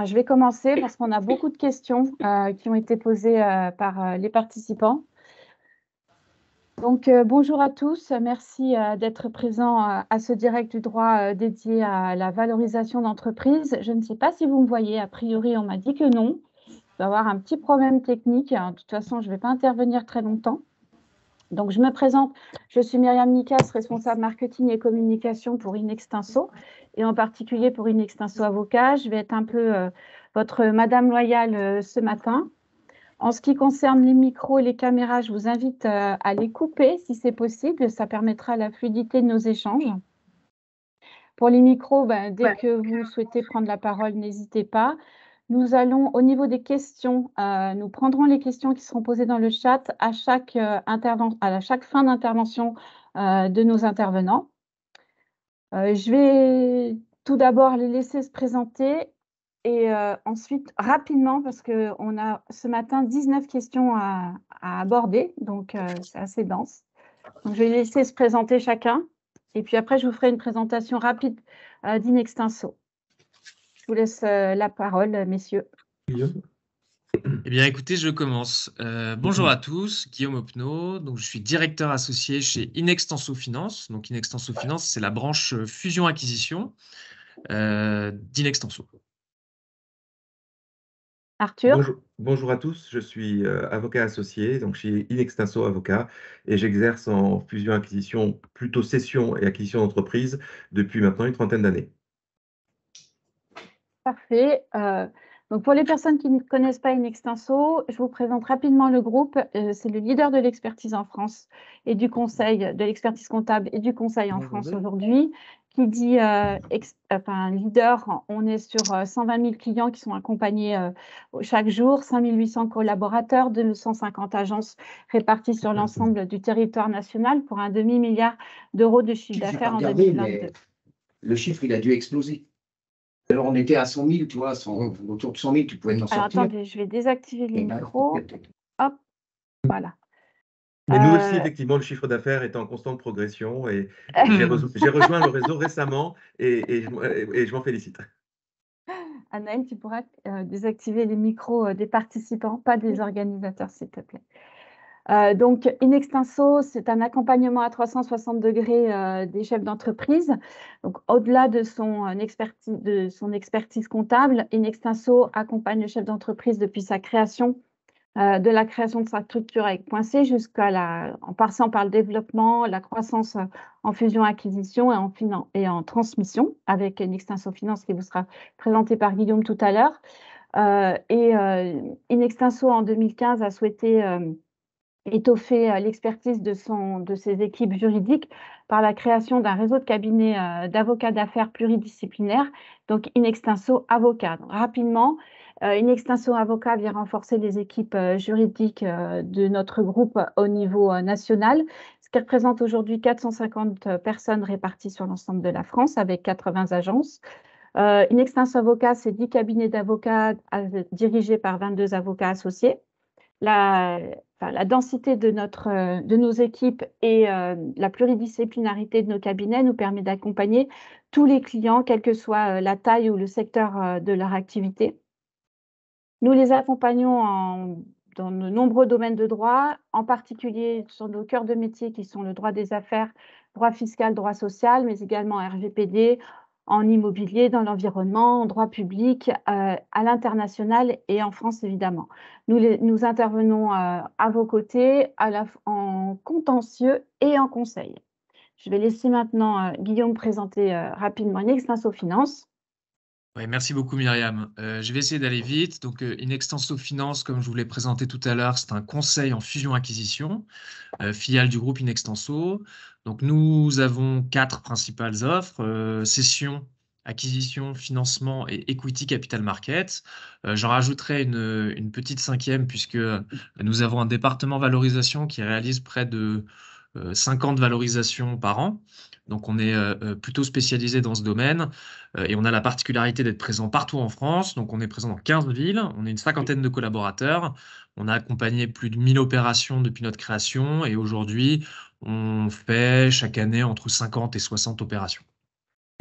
Je vais commencer parce qu'on a beaucoup de questions qui ont été posées par les participants. Donc, bonjour à tous. Merci d'être présents à ce direct du droit dédié à la valorisation d'entreprise. Je ne sais pas si vous me voyez. A priori, on m'a dit que non. Il va y avoir un petit problème technique. De toute façon, je ne vais pas intervenir très longtemps. Donc, je me présente. Je suis Myriam Nicasse, responsable marketing et communication pour Inextinso, et en particulier pour Inextinso Avocat. Je vais être un peu votre madame loyale ce matin. En ce qui concerne les micros et les caméras, je vous invite à les couper si c'est possible. Ça permettra la fluidité de nos échanges. Pour les micros, dès que vous souhaitez prendre la parole, n'hésitez pas. Nous allons, au niveau des questions, nous prendrons les questions qui seront posées dans le chat à chaque fin d'intervention de nos intervenants. Je vais tout d'abord les laisser se présenter et ensuite, rapidement, parce qu'on a ce matin 19 questions à aborder, donc c'est assez dense. Donc, je vais les laisser se présenter chacun et puis après, je vous ferai une présentation rapide d'Inextinso. Je vous laisse la parole, messieurs. Eh bien, écoutez, je commence. Bonjour à tous, Guillaume Opnaud. Donc, je suis directeur associé chez Inextinso Finance. Donc, Inextinso Finance, c'est la branche fusion-acquisition d'Inextinso. Arthur. Bonjour à tous, je suis avocat associé donc chez Inextinso Avocat et j'exerce en fusion-acquisition, plutôt cession et acquisition d'entreprise depuis maintenant une trentaine d'années. Parfait. Donc, pour les personnes qui ne connaissent pas Inextinso, je vous présente rapidement le groupe. C'est le leader de l'expertise en France et du conseil, de l'expertise comptable et du conseil en France aujourd'hui. Qui dit leader, on est sur 120 000 clients qui sont accompagnés chaque jour, 5 800 collaborateurs, 250 agences réparties sur l'ensemble du territoire national pour un demi-milliard d'euros de chiffre d'affaires en 2022. Le chiffre, il a dû exploser. Alors, on était à 100 000, tu vois, autour de 100 000, tu pouvais t'en sortir. Alors, attendez, je vais désactiver les micros. Hop, voilà. Mais nous aussi, effectivement, le chiffre d'affaires est en constante progression et j'ai rejoint le réseau récemment et je m'en félicite. Anaëlle, tu pourras désactiver les micros des participants, pas des organisateurs, s'il te plaît. Donc, Inextinso, c'est un accompagnement à 360 degrés des chefs d'entreprise. Donc, au-delà de son expertise comptable, Inextinso accompagne le chef d'entreprise depuis sa création, de la création de sa structure avec Point C en passant par le développement, la croissance en fusion-acquisition et en transmission avec Inextinso Finance qui vous sera présenté par Guillaume tout à l'heure. Inextinso, en 2015, a souhaité étoffer l'expertise de ses équipes juridiques par la création d'un réseau de cabinets d'avocats d'affaires pluridisciplinaires, donc Inextinso Avocat. Donc, rapidement, Inextinso Avocat vient renforcer les équipes juridiques de notre groupe au niveau national, ce qui représente aujourd'hui 450 personnes réparties sur l'ensemble de la France avec 80 agences. Inextinso Avocat, c'est 10 cabinets d'avocats dirigés par 22 avocats associés. La densité de nos équipes et la pluridisciplinarité de nos cabinets nous permet d'accompagner tous les clients, quelle que soit la taille ou le secteur de leur activité. Nous les accompagnons dans de nombreux domaines de droit, en particulier sur nos cœurs de métier qui sont le droit des affaires, droit fiscal, droit social, mais également RGPD, en immobilier, dans l'environnement, en droit public, à l'international et en France, évidemment. Nous intervenons à vos côtés, en contentieux et en conseil. Je vais laisser maintenant Guillaume présenter rapidement Inextinso Finance. Ouais, merci beaucoup Myriam. Je vais essayer d'aller vite. Donc, Inextinso Finance, comme je vous l'ai présenté tout à l'heure, c'est un conseil en fusion-acquisition, filiale du groupe Inextinso. Donc, nous avons 4 principales offres, cession, acquisition, financement et equity capital market. J'en rajouterai une petite 5e puisque nous avons un département valorisation qui réalise près de 50 valorisations par an. Donc, on est plutôt spécialisé dans ce domaine et on a la particularité d'être présent partout en France. Donc, on est présent dans 15 villes, on est une 50aine de collaborateurs. On a accompagné plus de 1000 opérations depuis notre création et aujourd'hui, on fait chaque année entre 50 et 60 opérations.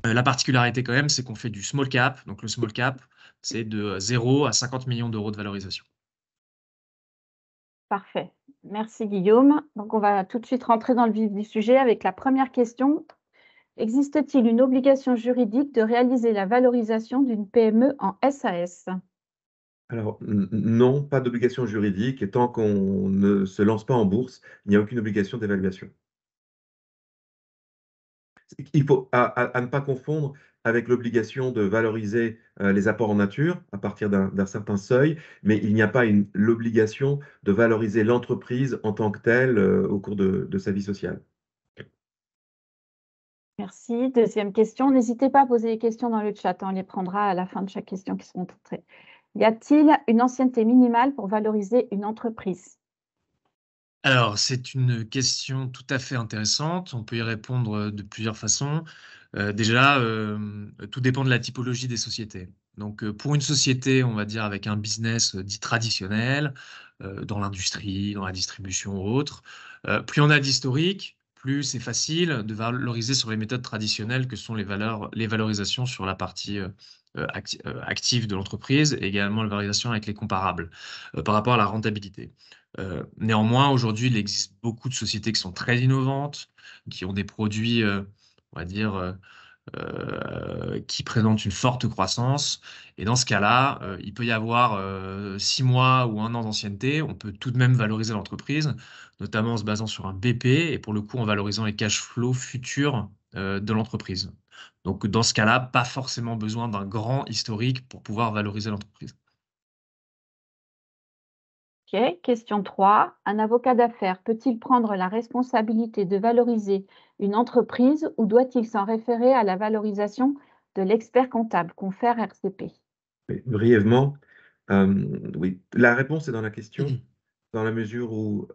La particularité quand même, c'est qu'on fait du small cap. Donc le small cap, c'est de 0 à 50 millions d'euros de valorisation. Parfait. Merci Guillaume. Donc on va tout de suite rentrer dans le vif du sujet avec la première question. Existe-t-il une obligation juridique de réaliser la valorisation d'une PME en SAS? Alors, non, pas d'obligation juridique, et tant qu'on ne se lance pas en bourse, il n'y a aucune obligation d'évaluation. Il faut à ne pas confondre avec l'obligation de valoriser les apports en nature à partir d'un certain seuil, mais il n'y a pas l'obligation de valoriser l'entreprise en tant que telle au cours de sa vie sociale. Merci. Deuxième question. N'hésitez pas à poser des questions dans le chat. On les prendra à la fin de chaque question qui seront entrées. Y a-t-il une ancienneté minimale pour valoriser une entreprise? Alors, c'est une question tout à fait intéressante. On peut y répondre de plusieurs façons. Déjà, tout dépend de la typologie des sociétés. Donc, pour une société, on va dire avec un business dit traditionnel, dans l'industrie, dans la distribution ou autre, plus on a d'historique, plus c'est facile de valoriser sur les méthodes traditionnelles que sont les valorisations sur la partie active de l'entreprise et également la valorisation avec les comparables par rapport à la rentabilité. Néanmoins, aujourd'hui, il existe beaucoup de sociétés qui sont très innovantes, qui ont des produits, on va dire, qui présentent une forte croissance. Et dans ce cas-là, il peut y avoir 6 mois ou 1 an d'ancienneté. On peut tout de même valoriser l'entreprise, notamment en se basant sur un BP et pour le coup en valorisant les cash flows futurs de l'entreprise. Donc dans ce cas-là, pas forcément besoin d'un grand historique pour pouvoir valoriser l'entreprise. Ok. Question 3. Un avocat d'affaires peut-il prendre la responsabilité de valoriser une entreprise ou doit-il s'en référer à la valorisation de l'expert comptable, confère RCP? Mais brièvement, oui, la réponse est dans la question, dans la mesure où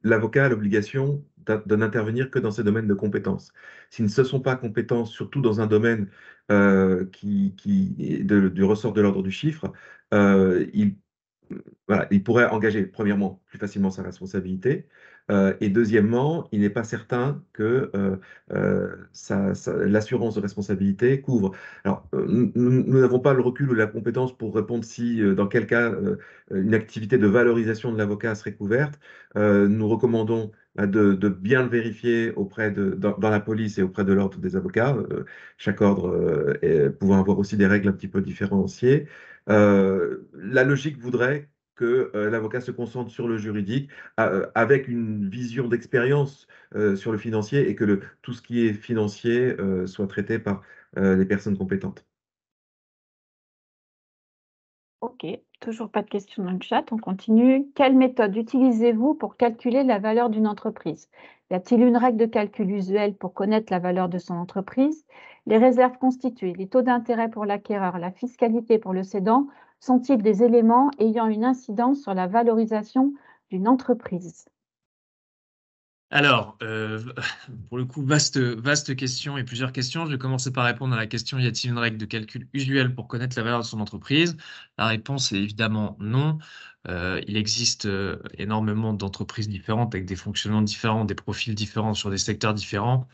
l'avocat a l'obligation de n'intervenir que dans ses domaines de compétences. S'ils ne se sont pas compétents, surtout dans un domaine qui est du ressort de l'ordre du chiffre, il voilà, il pourrait engager, premièrement, plus facilement sa responsabilité, et deuxièmement, il n'est pas certain que l'assurance de responsabilité couvre. Alors, nous n'avons pas le recul ou la compétence pour répondre si, dans quel cas, une activité de valorisation de l'avocat serait couverte. Nous recommandons de bien le vérifier dans la police et auprès de l'ordre des avocats, chaque ordre pouvant avoir aussi des règles un petit peu différenciées. La logique voudrait que l'avocat se concentre sur le juridique avec une vision d'expérience sur le financier et que tout ce qui est financier soit traité par les personnes compétentes. Ok, toujours pas de questions dans le chat, on continue. Quelle méthode utilisez-vous pour calculer la valeur d'une entreprise? Y a-t-il une règle de calcul usuelle pour connaître la valeur de son entreprise? Les réserves constituées, les taux d'intérêt pour l'acquéreur, la fiscalité pour le cédant sont-ils des éléments ayant une incidence sur la valorisation d'une entreprise? Alors, pour le coup, vaste question et plusieurs questions. Je vais commencer par répondre à la question: y a-t-il une règle de calcul usuelle pour connaître la valeur de son entreprise? La réponse est évidemment non. Il existe énormément d'entreprises différentes avec des fonctionnements différents, des profils différents sur des secteurs différents.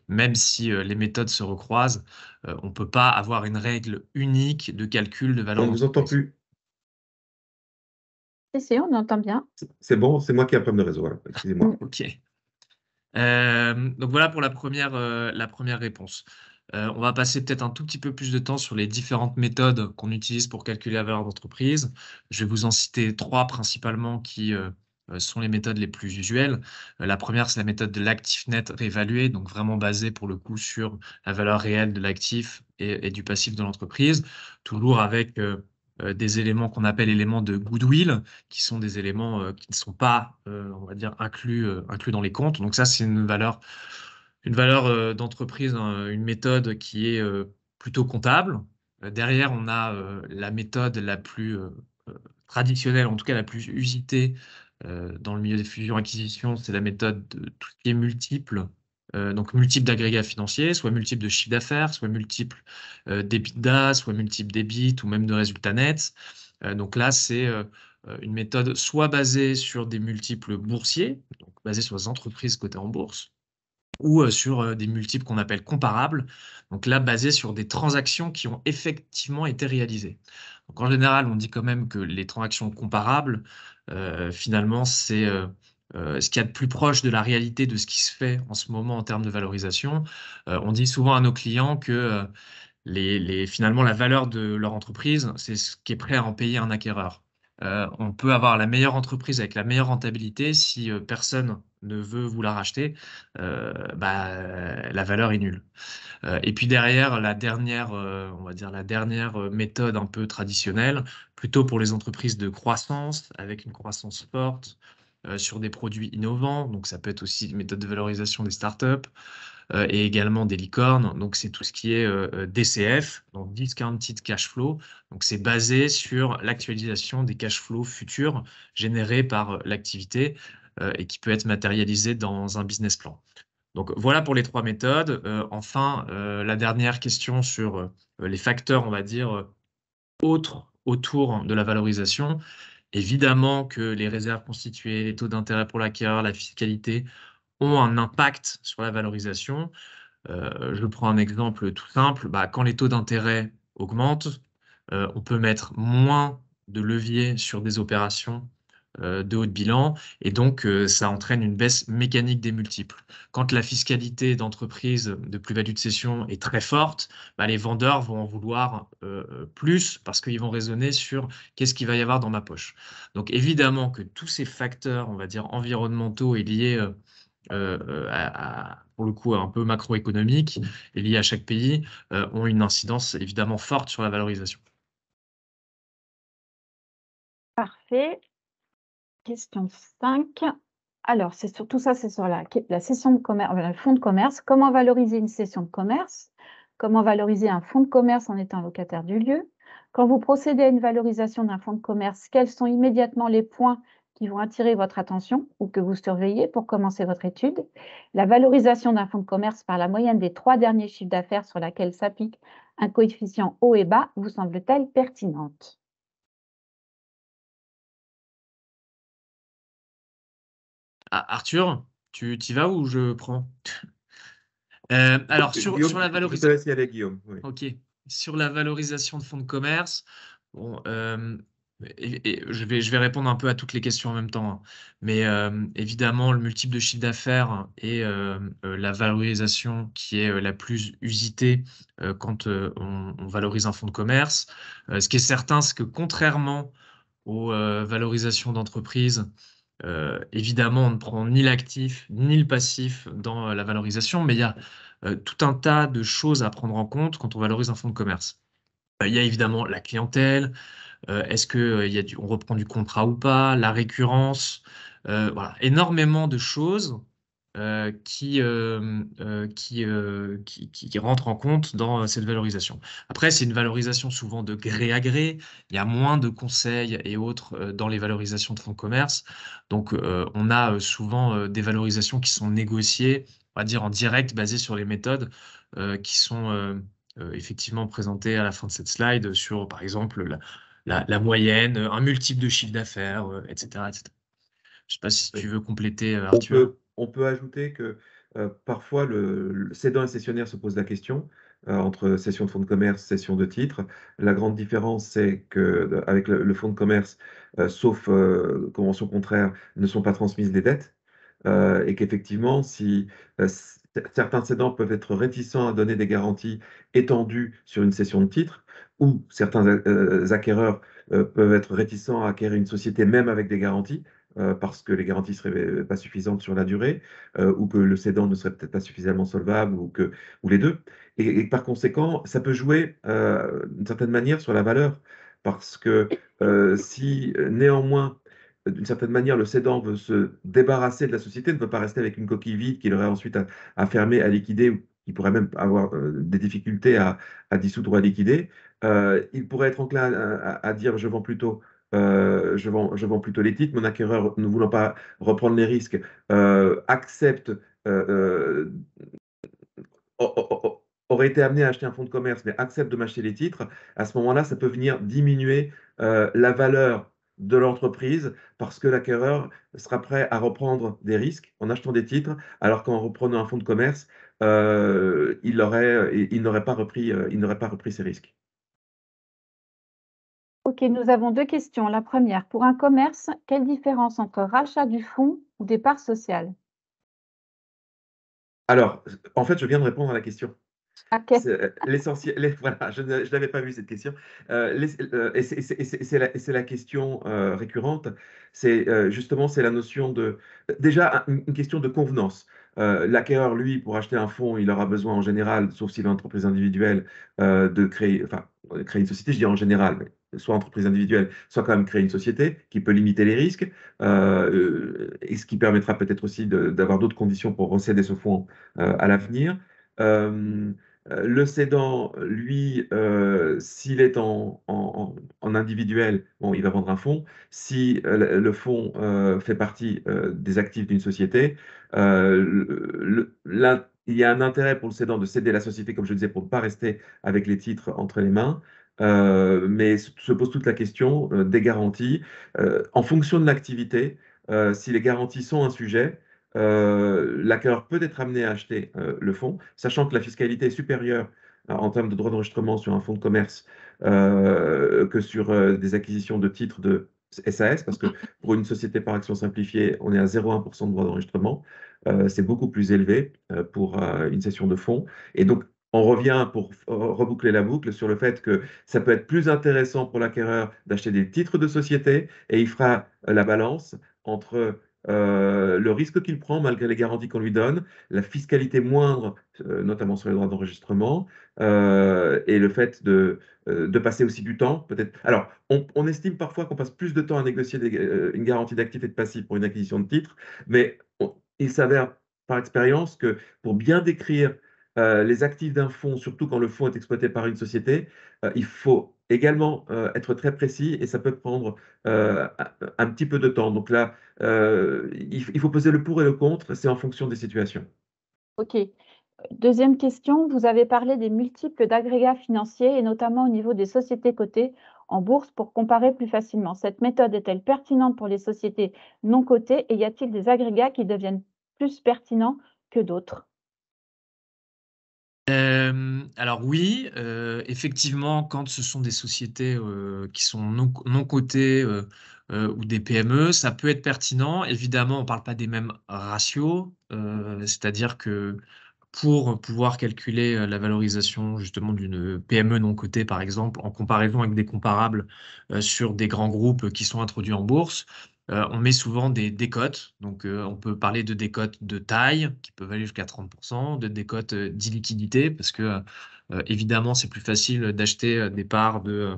Même si les méthodes se recroisent, on ne peut pas avoir une règle unique de calcul de valeur On ne vous entend d'entreprise. plus. Si, on entend bien. C'est bon, c'est moi qui ai un problème de réseau. Alors, excusez-moi. Ok. Donc voilà pour la première réponse. On va passer peut-être un tout petit peu plus de temps sur les différentes méthodes qu'on utilise pour calculer la valeur d'entreprise. Je vais vous en citer 3 principalement qui sont les méthodes les plus usuelles. La première, c'est la méthode de l'actif net réévalué, donc vraiment basée pour le coup sur la valeur réelle de l'actif et du passif de l'entreprise, toujours avec des éléments qu'on appelle éléments de goodwill, qui sont des éléments qui ne sont pas, on va dire, inclus dans les comptes. Donc ça, c'est une valeur d'entreprise, hein, une méthode qui est plutôt comptable. Derrière, on a la méthode la plus traditionnelle, en tout cas la plus usitée dans le milieu des fusions-acquisitions, c'est la méthode de tout ce qui est multiple. Donc multiple d'agrégats financiers, soit multiple de chiffre d'affaires, soit multiple d'EBITDA, soit multiple d'EBIT ou même de résultats nets. Donc là, c'est une méthode soit basée sur des multiples boursiers, donc basée sur les entreprises cotées en bourse, ou sur des multiples qu'on appelle comparables, donc là basés sur des transactions qui ont effectivement été réalisées. Donc en général, on dit quand même que les transactions comparables, finalement, c'est ce qu'il y a de plus proche de la réalité de ce qui se fait en ce moment en termes de valorisation. On dit souvent à nos clients que finalement, la valeur de leur entreprise, c'est ce qui est prêt à en payer un acquéreur. On peut avoir la meilleure entreprise avec la meilleure rentabilité si personne ne veut vous la racheter, la valeur est nulle. Et puis derrière, on va dire la dernière méthode un peu traditionnelle, plutôt pour les entreprises de croissance, avec une croissance forte, sur des produits innovants. Donc ça peut être aussi une méthode de valorisation des startups, et également des licornes. Donc c'est tout ce qui est DCF, donc Discounted Cash Flow. Donc c'est basé sur l'actualisation des cash flows futurs générés par l'activité, et qui peut être matérialisé dans un business plan. Donc voilà pour les 3 méthodes. Enfin, la dernière question sur les facteurs, on va dire, autres autour de la valorisation. Évidemment que les réserves constituées, les taux d'intérêt pour l'acquéreur, la fiscalité ont un impact sur la valorisation. Je prends un exemple tout simple. Quand les taux d'intérêt augmentent, on peut mettre moins de levier sur des opérations de haut de bilan, et donc ça entraîne une baisse mécanique des multiples. Quand la fiscalité d'entreprise de plus-value de cession est très forte, les vendeurs vont en vouloir plus parce qu'ils vont raisonner sur qu'est-ce qu'il va y avoir dans ma poche. Donc évidemment que tous ces facteurs, on va dire environnementaux et liés pour le coup un peu macroéconomiques et liés à chaque pays, ont une incidence évidemment forte sur la valorisation. Parfait. Question 5. Alors, c'est sur tout ça, c'est sur la session de commerce, le fonds de commerce. Comment valoriser une session de commerce? Comment valoriser un fonds de commerce en étant locataire du lieu? Quand vous procédez à une valorisation d'un fonds de commerce, quels sont immédiatement les points qui vont attirer votre attention ou que vous surveillez pour commencer votre étude? La valorisation d'un fonds de commerce par la moyenne des 3 derniers chiffres d'affaires sur laquelle s'applique un coefficient haut et bas vous semble-t-elle pertinente? Arthur, tu t'y vas ou je prends? Alors, sur Guillaume, la je te valorisation. laisse y aller, Guillaume. Oui. Ok. Sur la valorisation de fonds de commerce, bon, et je vais répondre un peu à toutes les questions en même temps, hein. Mais évidemment, le multiple de chiffre d'affaires est la valorisation qui est la plus usitée quand on valorise un fonds de commerce. Ce qui est certain, c'est que contrairement aux valorisations d'entreprise, évidemment, on ne prend ni l'actif ni le passif dans la valorisation, mais il y a tout un tas de choses à prendre en compte quand on valorise un fonds de commerce. Il y a évidemment la clientèle, est-ce que on reprend du contrat ou pas, la récurrence, voilà, énormément de choses qui rentrent en compte dans cette valorisation. Après, c'est une valorisation souvent de gré à gré. Il y a moins de conseils et autres dans les valorisations de fonds de commerce. Donc, on a souvent des valorisations qui sont négociées, on va dire en direct, basées sur les méthodes qui sont effectivement présentées à la fin de cette slide sur, par exemple, la moyenne, un multiple de chiffre d'affaires, etc., etc. Je ne sais pas si tu veux compléter, Arthur. On peut ajouter que parfois le cédant et cessionnaire se posent la question entre cession de fonds de commerce, cession de titres. La grande différence, c'est qu'avec le fonds de commerce, sauf convention contraire, ne sont pas transmises des dettes. Et qu'effectivement, si certains cédants peuvent être réticents à donner des garanties étendues sur une cession de titres, ou certains acquéreurs peuvent être réticents à acquérir une société même avec des garanties, parce que les garanties ne seraient pas suffisantes sur la durée, ou que le cédant ne serait peut-être pas suffisamment solvable, ou les deux. Et par conséquent, ça peut jouer d'une certaine manière sur la valeur, parce que si néanmoins, d'une certaine manière, le cédant veut se débarrasser de la société, ne veut pas rester avec une coquille vide qu'il aurait ensuite à fermer, à liquider, ou qui pourrait même avoir des difficultés à dissoudre ou à liquider, il pourrait être enclin à dire je vends plutôt je vends plutôt les titres. Mon acquéreur, ne voulant pas reprendre les risques, accepte, aurait été amené à acheter un fonds de commerce, mais accepte de m'acheter les titres. À ce moment-là, ça peut venir diminuer la valeur de l'entreprise parce que l'acquéreur sera prêt à reprendre des risques en achetant des titres, alors qu'en reprenant un fonds de commerce, il n'aurait pas repris ces risques. Ok, nous avons deux questions. La première, pour un commerce, quelle différence entre rachat du fonds ou des parts sociales? Alors, en fait, je viens de répondre à la question. Ok, L'essentiel, voilà, je n'avais pas vu cette question. Et c'est la question récurrente. Justement, c'est la notion de. Déjà, une question de convenance. L'acquéreur, lui, pour acheter un fonds, il aura besoin en général, sauf s'il est entreprise individuelle, de créer, enfin, créer une société, je dis en général, mais soit entreprise individuelle, soit quand même créer une société qui peut limiter les risques, et ce qui permettra peut-être aussi d'avoir d'autres conditions pour recéder ce fonds à l'avenir. Euh, le cédant, lui, s'il est en individuel, bon, il va vendre un fonds. Si le fonds fait partie des actifs d'une société, il y a un intérêt pour le cédant de céder la société, comme je disais, pour ne pas rester avec les titres entre les mains. Mais se pose toute la question des garanties. En fonction de l'activité, si les garanties sont un sujet, l'acquéreur peut être amené à acheter le fonds, sachant que la fiscalité est supérieure en termes de droits d'enregistrement sur un fonds de commerce que sur des acquisitions de titres de SAS, parce que pour une société par action simplifiée, on est à 0,1% de droits d'enregistrement. C'est beaucoup plus élevé pour une cession de fonds. Et donc, on revient pour reboucler la boucle sur le fait que ça peut être plus intéressant pour l'acquéreur d'acheter des titres de société et il fera la balance entre le risque qu'il prend malgré les garanties qu'on lui donne, la fiscalité moindre, notamment sur les droits d'enregistrement, et le fait de passer aussi du temps, peut-être. Alors, on estime parfois qu'on passe plus de temps à négocier une garantie d'actifs et de passifs pour une acquisition de titres, mais il s'avère par expérience que pour bien décrire les actifs d'un fonds, surtout quand le fonds est exploité par une société, il faut également être très précis et ça peut prendre un petit peu de temps. Donc là, il faut peser le pour et le contre, c'est en fonction des situations. ok. Deuxième question, vous avez parlé des multiples d'agrégats financiers et notamment au niveau des sociétés cotées en bourse pour comparer plus facilement. Cette méthode est-elle pertinente pour les sociétés non cotées et y a-t-il des agrégats qui deviennent plus pertinents que d'autres? Alors oui, effectivement, quand ce sont des sociétés qui sont non cotées ou des PME, ça peut être pertinent. Évidemment, on ne parle pas des mêmes ratios, c'est-à-dire que pour pouvoir calculer la valorisation justement d'une PME non cotée, par exemple, en comparaison avec des comparables sur des grands groupes qui sont introduits en bourse, on met souvent des décotes. Donc, on peut parler de décotes de taille qui peuvent aller jusqu'à 30%, de décotes d'illiquidité, parce que évidemment, c'est plus facile d'acheter des parts de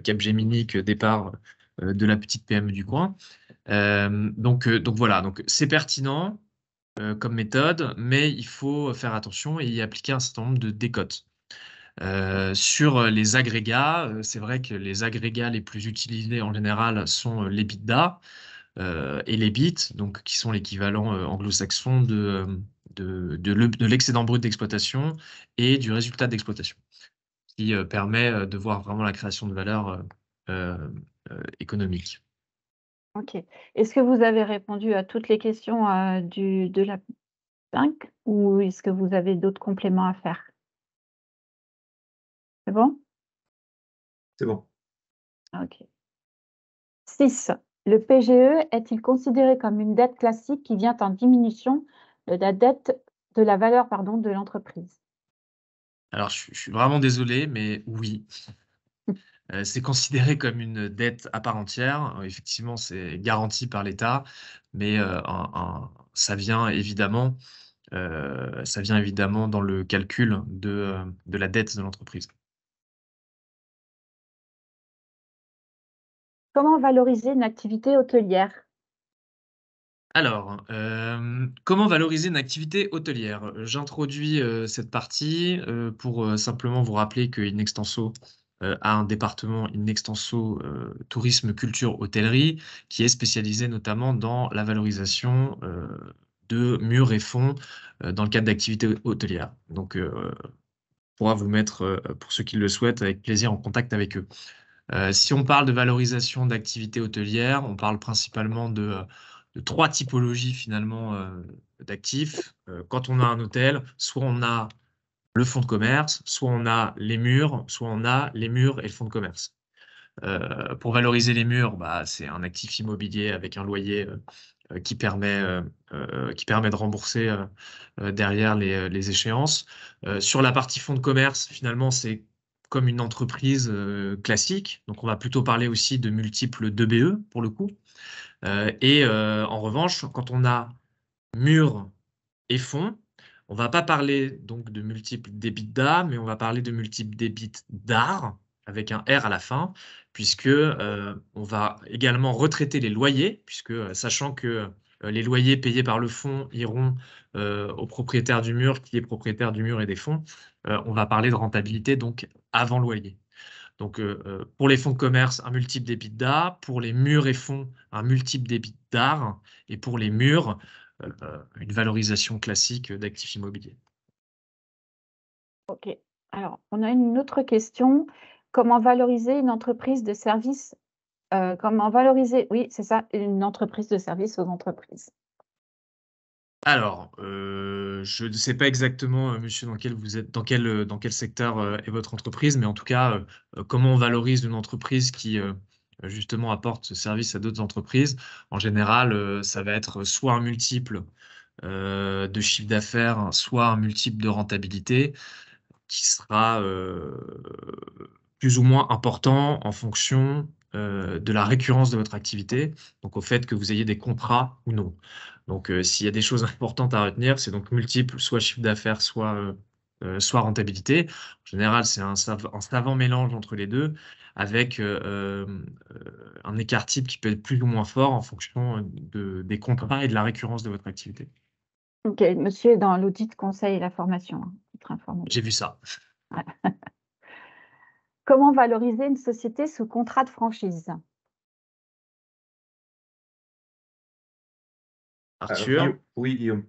Capgemini que des parts de la petite PME du coin. Donc voilà, donc c'est pertinent comme méthode, mais il faut faire attention et y appliquer un certain nombre de décotes. Sur les agrégats, c'est vrai que les agrégats les plus utilisés en général sont l'EBITDA et l'EBIT, donc qui sont l'équivalent anglo-saxon de l'excédent brut d'exploitation et du résultat d'exploitation, qui permet de voir vraiment la création de valeur économique. Ok. Est-ce que vous avez répondu à toutes les questions de la 5 ou est-ce que vous avez d'autres compléments à faire? C'est bon? C'est bon. Ok. 6. Le PGE est-il considéré comme une dette classique qui vient en diminution de la dette de la valeur de l'entreprise? Alors, je suis vraiment désolé, mais oui. C'est considéré comme une dette à part entière. Effectivement, c'est garanti par l'État, mais ça vient évidemment dans le calcul de la dette de l'entreprise. Comment valoriser une activité hôtelière? Alors, comment valoriser une activité hôtelière? J'introduis cette partie pour simplement vous rappeler que Inextenso a un département Inextenso tourisme, culture, hôtellerie qui est spécialisé notamment dans la valorisation de murs et fonds dans le cadre d'activités hôtelières. Donc, on pourra vous mettre, pour ceux qui le souhaitent, avec plaisir en contact avec eux. Si on parle de valorisation d'activités hôtelières, on parle principalement de 3 typologies finalement d'actifs. Quand on a un hôtel, soit on a le fonds de commerce, soit on a les murs, soit on a les murs et le fonds de commerce. Pour valoriser les murs, c'est un actif immobilier avec un loyer qui permet de rembourser derrière les échéances. Sur la partie fonds de commerce, finalement, c'est comme une entreprise classique. Donc, on va plutôt parler aussi de multiples 2BE pour le coup. En revanche, quand on a murs et fonds, on ne va pas parler donc de multiples d'EBITDA, mais on va parler de multiples d'EBITDAR avec un R à la fin, puisque on va également retraiter les loyers, puisque sachant que les loyers payés par le fonds iront au propriétaire du mur, qui est propriétaire du mur et des fonds, on va parler de rentabilité donc avant loyer. Donc pour les fonds de commerce, un multiple d'EBITDA, pour les murs et fonds, un multiple d'EBITDAR, et pour les murs, une valorisation classique d'actifs immobiliers. OK. Alors, on a une autre question. Comment valoriser une entreprise de service oui, c'est ça, une entreprise de service aux entreprises. Alors, je ne sais pas exactement, monsieur, dans quel secteur est votre entreprise, mais en tout cas, comment on valorise une entreprise qui justement apporte ce service à d'autres entreprises. En général, ça va être soit un multiple de chiffre d'affaires, soit un multiple de rentabilité qui sera plus ou moins important en fonction de la récurrence de votre activité, donc au fait que vous ayez des contrats ou non. Donc, s'il y a des choses importantes à retenir, c'est donc multiple, soit chiffre d'affaires, soit rentabilité. En général, c'est un savant mélange entre les deux, avec un écart type qui peut être plus ou moins fort en fonction des contrats et de la récurrence de votre activité. OK, monsieur est dans l'audit, conseil et la formation, hein, titre informatif. J'ai vu ça. Comment valoriser une société sous contrat de franchise? Arthur? Oui, Guillaume.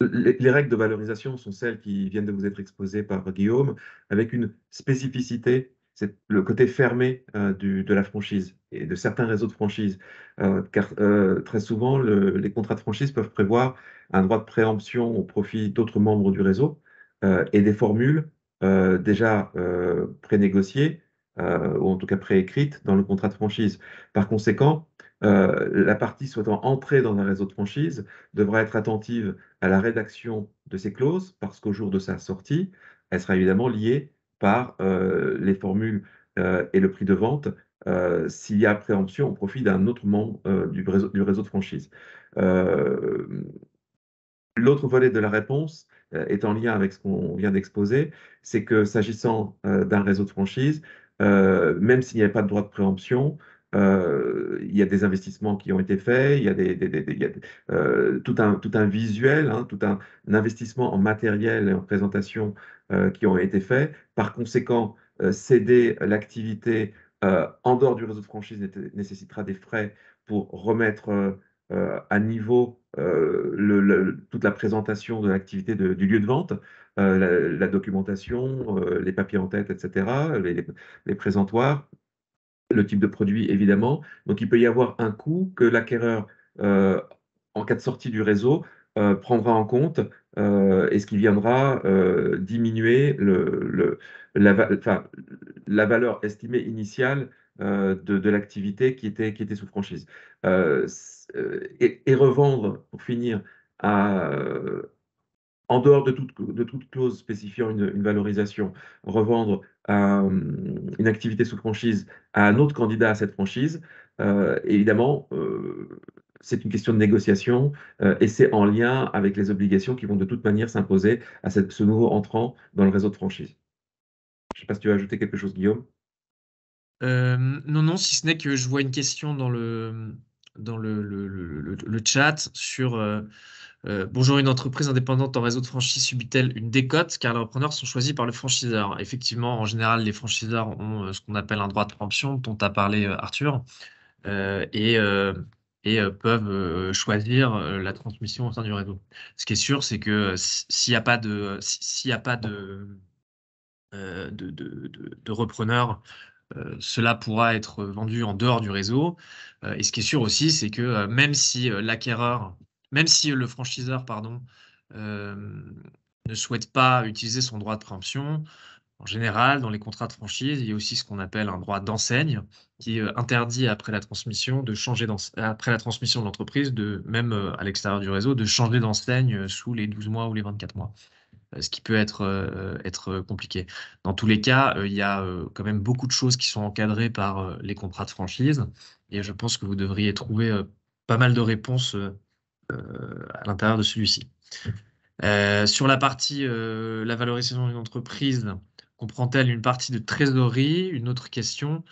Les règles de valorisation sont celles qui viennent de vous être exposées par Guillaume, avec une spécificité, c'est le côté fermé de la franchise et de certains réseaux de franchise. Car très souvent, les contrats de franchise peuvent prévoir un droit de préemption au profit d'autres membres du réseau et des formules déjà prénégociées ou en tout cas préécrites dans le contrat de franchise. Par conséquent, la partie souhaitant entrer dans un réseau de franchise devra être attentive à la rédaction de ces clauses, parce qu'au jour de sa sortie, elle sera évidemment liée par les formules et le prix de vente s'il y a préemption au profit d'un autre membre du réseau de franchise. L'autre volet de la réponse est en lien avec ce qu'on vient d'exposer, c'est que s'agissant d'un réseau de franchise, même s'il n'y avait pas de droit de préemption, il y a des investissements qui ont été faits, il y a tout un visuel, hein, tout un investissement en matériel et en présentation qui ont été faits. Par conséquent, céder l'activité en dehors du réseau de franchise nécessitera des frais pour remettre à niveau toute la présentation de l'activité du lieu de vente, la documentation, les papiers en tête, etc., les présentoirs, le type de produit, évidemment. Donc, il peut y avoir un coût que l'acquéreur, en cas de sortie du réseau, prendra en compte et ce qui viendra diminuer la valeur estimée initiale de l'activité qui était sous franchise. Et revendre, pour finir, en dehors de toute clause spécifiant une valorisation, revendre une activité sous franchise à un autre candidat à cette franchise, évidemment, c'est une question de négociation et c'est en lien avec les obligations qui vont de toute manière s'imposer à ce nouveau entrant dans le réseau de franchise. Je ne sais pas si tu veux ajouter quelque chose, Guillaume. Non, si ce n'est que je vois une question dans le chat sur bonjour, une entreprise indépendante en réseau de franchise subit-elle une décote car les repreneurs sont choisis par le franchiseur? Effectivement, en général, les franchiseurs ont ce qu'on appelle un droit de préemption, dont tu as parlé, Arthur, et peuvent choisir la transmission au sein du réseau. Ce qui est sûr, c'est que s'il n'y a pas de repreneur cela pourra être vendu en dehors du réseau. Et ce qui est sûr aussi, c'est que même si le franchiseur, pardon, ne souhaite pas utiliser son droit de préemption, en général, dans les contrats de franchise, il y a aussi ce qu'on appelle un droit d'enseigne qui interdit après la transmission de l'entreprise, même à l'extérieur du réseau, de changer d'enseigne sous les 12 mois ou les 24 mois. Ce qui peut être compliqué. Dans tous les cas, il y a quand même beaucoup de choses qui sont encadrées par les contrats de franchise et je pense que vous devriez trouver pas mal de réponses à l'intérieur de celui-ci. Sur la partie la valorisation d'une entreprise, comprend-elle une partie de trésorerie? Une autre question.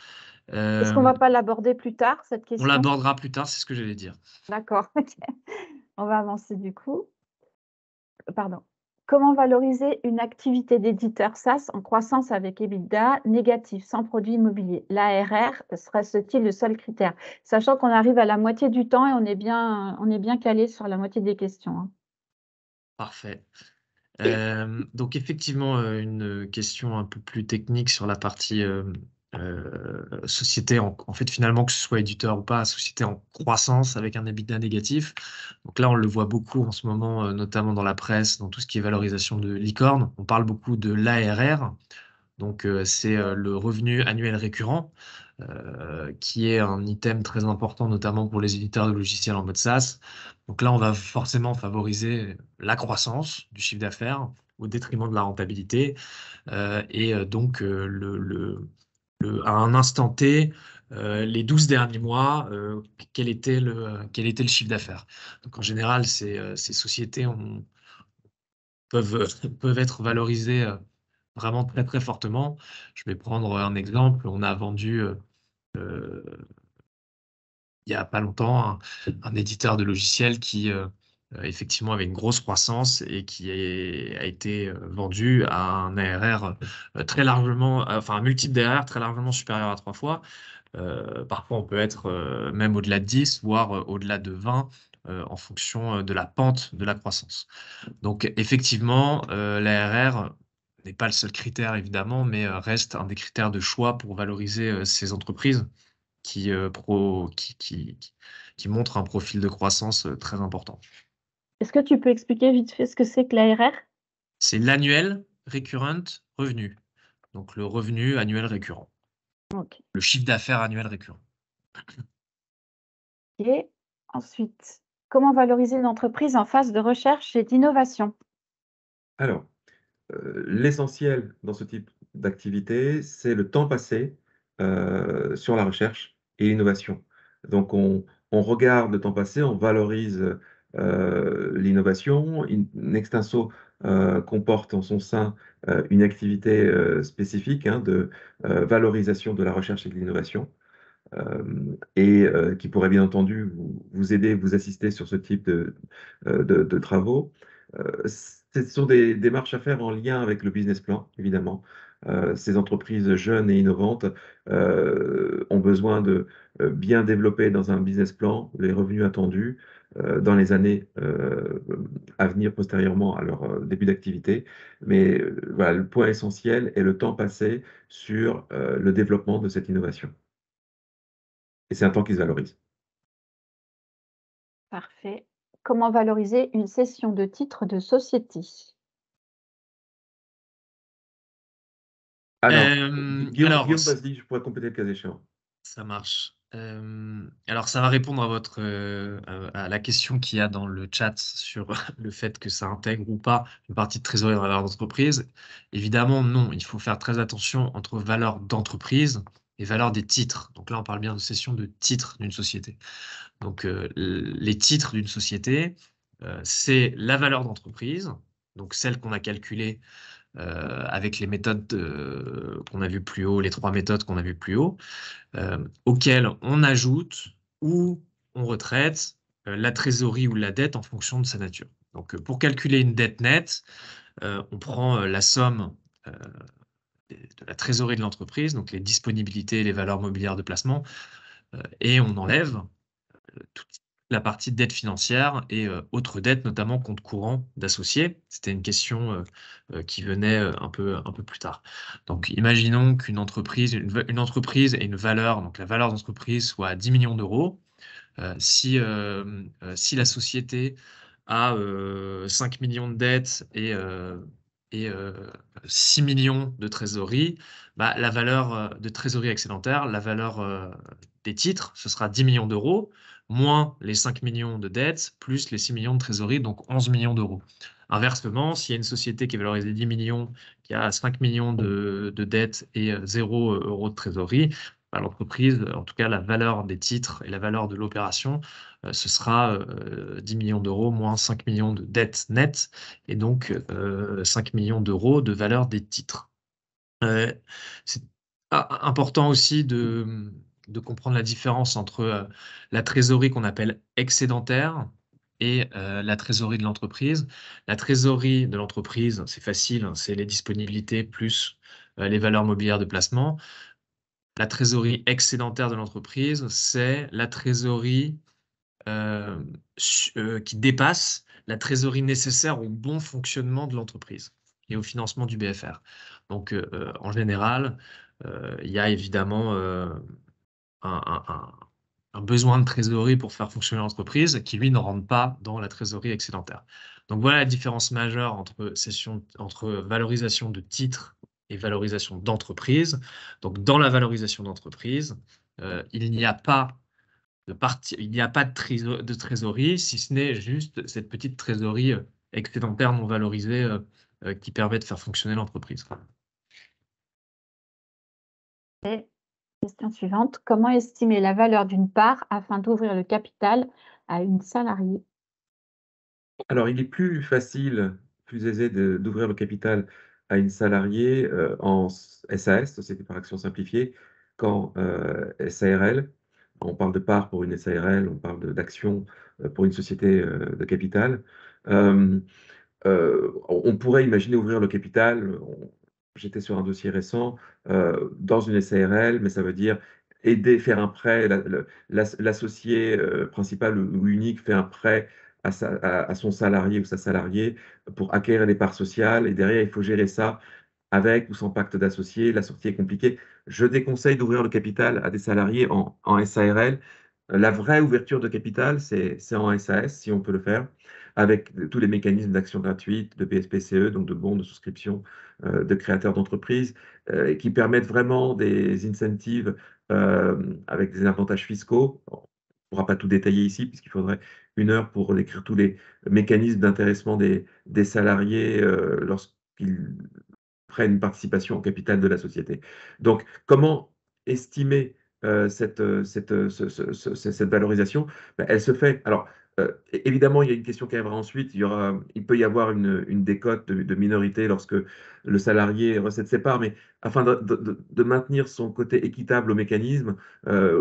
Est-ce qu'on ne va pas l'aborder plus tard, cette On question? l'abordera plus tard, c'est ce que j'allais dire. D'accord, ok. On va avancer du coup. Pardon. Comment valoriser une activité d'éditeur SaaS en croissance avec EBITDA négatif, sans produit immobilier? L'ARR serait-il le seul critère? Sachant qu'on arrive à la moitié du temps et on est bien calé sur la moitié des questions, hein. Parfait. Donc effectivement, une question un peu plus technique sur la partie société, en fait finalement que ce soit éditeur ou pas, société en croissance avec un EBITDA négatif. Donc là, on le voit beaucoup en ce moment, notamment dans la presse, dans tout ce qui est valorisation de licorne. On parle beaucoup de l'ARR, donc c'est le revenu annuel récurrent, qui est un item très important, notamment pour les éditeurs de logiciels en mode SaaS. Donc là, on va forcément favoriser la croissance du chiffre d'affaires au détriment de la rentabilité. Donc, à un instant T, les 12 derniers mois, quel était le chiffre d'affaires? Donc en général, ces sociétés peuvent être valorisées vraiment très très fortement. Je vais prendre un exemple. On a vendu il n'y a pas longtemps un éditeur de logiciels qui effectivement avait une grosse croissance et qui a été vendu à un ARR très largement, enfin un multiple d'ARR très largement supérieur à 3 fois. Parfois, on peut être même au-delà de 10, voire au-delà de 20, en fonction de la pente de la croissance. Donc effectivement, l'ARR n'est pas le seul critère évidemment, mais reste un des critères de choix pour valoriser ces entreprises qui montrent un profil de croissance très important. Est-ce que tu peux expliquer vite fait ce que c'est que l'ARR? C'est l'annuel recurrent revenu, donc le revenu annuel récurrent, Ok. le chiffre d'affaires annuel récurrent. Et ensuite, comment valoriser une entreprise en phase de recherche et d'innovation? Alors, l'essentiel dans ce type d'activité, c'est le temps passé sur la recherche et l'innovation. Donc, on regarde le temps passé, on valorise l'innovation. Nextinso comporte en son sein une activité spécifique de valorisation de la recherche et de l'innovation. Qui pourrait bien entendu vous aider, vous assister sur ce type de travaux. Ce sont des démarches à faire en lien avec le business plan, évidemment. Ces entreprises jeunes et innovantes ont besoin de bien développer dans un business plan les revenus attendus dans les années à venir postérieurement à leur début d'activité. Mais voilà, le point essentiel est le temps passé sur le développement de cette innovation. Et c'est un temps qui se valorise. Parfait. Comment valoriser une cession de titres de société? Alors, Alors, Guillaume, vas-y, je pourrais compléter le cas échéant. ça marche. Alors, ça va répondre à la question qu'il y a dans le chat sur le fait que ça intègre ou pas une partie de trésorerie dans la valeur d'entreprise. Évidemment, non. Il faut faire très attention entre valeur d'entreprise et valeur des titres. Donc là, on parle bien de cession de titres d'une société. Donc, les titres d'une société, c'est la valeur d'entreprise, donc celle qu'on a calculée avec les méthodes qu'on a vues plus haut, les 3 méthodes qu'on a vues plus haut, auxquelles on ajoute ou on retraite la trésorerie ou la dette en fonction de sa nature. Donc, pour calculer une dette nette, on prend la somme de la trésorerie de l'entreprise, donc les disponibilités et les valeurs mobilières de placement, et on enlève la partie dette financière et autres dettes, notamment compte courant d'associés. C'était une question qui venait un peu plus tard. Donc, imaginons qu'une entreprise, une entreprise ait une valeur, donc la valeur d'entreprise soit à 10 millions d'euros. Si la société a 5 millions de dettes et 6 millions de trésorerie, bah, la valeur de trésorerie excédentaire, la valeur des titres, ce sera 10 millions d'euros, moins les 5 millions de dettes, plus les 6 millions de trésorerie, donc 11 millions d'euros. Inversement, s'il y a une société qui est valorisée 10 millions, qui a 5 millions de dettes et 0 euros de trésorerie, bah, l'entreprise, en tout cas la valeur des titres et la valeur de l'opération, ce sera 10 millions d'euros moins 5 millions de dettes nettes, et donc 5 millions d'euros de valeur des titres. C'est important aussi de comprendre la différence entre la trésorerie qu'on appelle excédentaire et la trésorerie de l'entreprise. La trésorerie de l'entreprise, c'est facile, hein, c'est les disponibilités plus les valeurs mobilières de placement. La trésorerie excédentaire de l'entreprise, c'est la trésorerie qui dépasse la trésorerie nécessaire au bon fonctionnement de l'entreprise et au financement du BFR. Donc, en général, il y a évidemment un besoin de trésorerie pour faire fonctionner l'entreprise qui, lui, ne rentre pas dans la trésorerie excédentaire. Donc, voilà la différence majeure entre valorisation de titres et valorisation d'entreprise. Donc, dans la valorisation d'entreprise, il n'y a pas de trésorerie, si ce n'est juste cette petite trésorerie excédentaire non valorisée qui permet de faire fonctionner l'entreprise. Et question suivante. Comment estimer la valeur d'une part afin d'ouvrir le capital à une salariée? Alors, il est plus facile, plus aisé d'ouvrir le capital à une salariée en SAS, Société par action simplifiée, qu'en SARL. On parle de part pour une SARL, on parle d'action pour une société de capital. On pourrait imaginer ouvrir le capital, j'étais sur un dossier récent, dans une SARL, mais ça veut dire aider, faire un prêt, l'associé principal ou unique fait un prêt à son salarié ou sa salariée pour acquérir les parts sociales, et derrière, il faut gérer ça avec ou sans pacte d'associé. La sortie est compliquée. Je déconseille d'ouvrir le capital à des salariés en SARL. La vraie ouverture de capital, c'est en SAS, si on peut le faire, avec tous les mécanismes d'action gratuite, de BSPCE, donc de bons de souscription de créateurs d'entreprises, qui permettent vraiment des incentives avec des avantages fiscaux. On ne pourra pas tout détailler ici, puisqu'il faudrait 1 heure pour décrire tous les mécanismes d'intéressement des salariés lorsqu'ils prennent une participation au capital de la société. Donc, comment estimer cette valorisation? Ben, elle se fait. Alors, évidemment, il y a une question qui arrivera ensuite. Il peut y avoir une décote de minorité lorsque le salarié recède ses parts, mais afin de maintenir son côté équitable au mécanisme,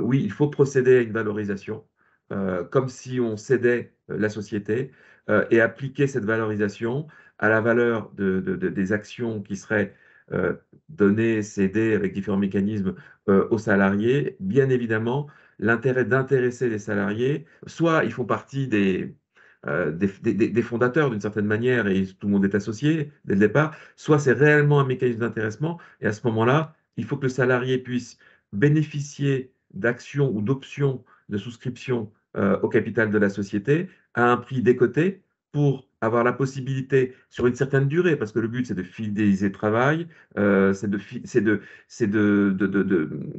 oui, il faut procéder à une valorisation, comme si on cédait la société, et appliquer cette valorisation à la valeur des actions qui seraient données, cédées avec différents mécanismes aux salariés. Bien évidemment, l'intérêt d'intéresser les salariés, soit ils font partie des fondateurs d'une certaine manière et tout le monde est associé dès le départ, soit c'est réellement un mécanisme d'intéressement, et à ce moment-là, il faut que le salarié puisse bénéficier d'actions ou d'options de souscription au capital de la société à un prix décoté pour avoir la possibilité sur une certaine durée, parce que le but c'est de fidéliser le travail, c'est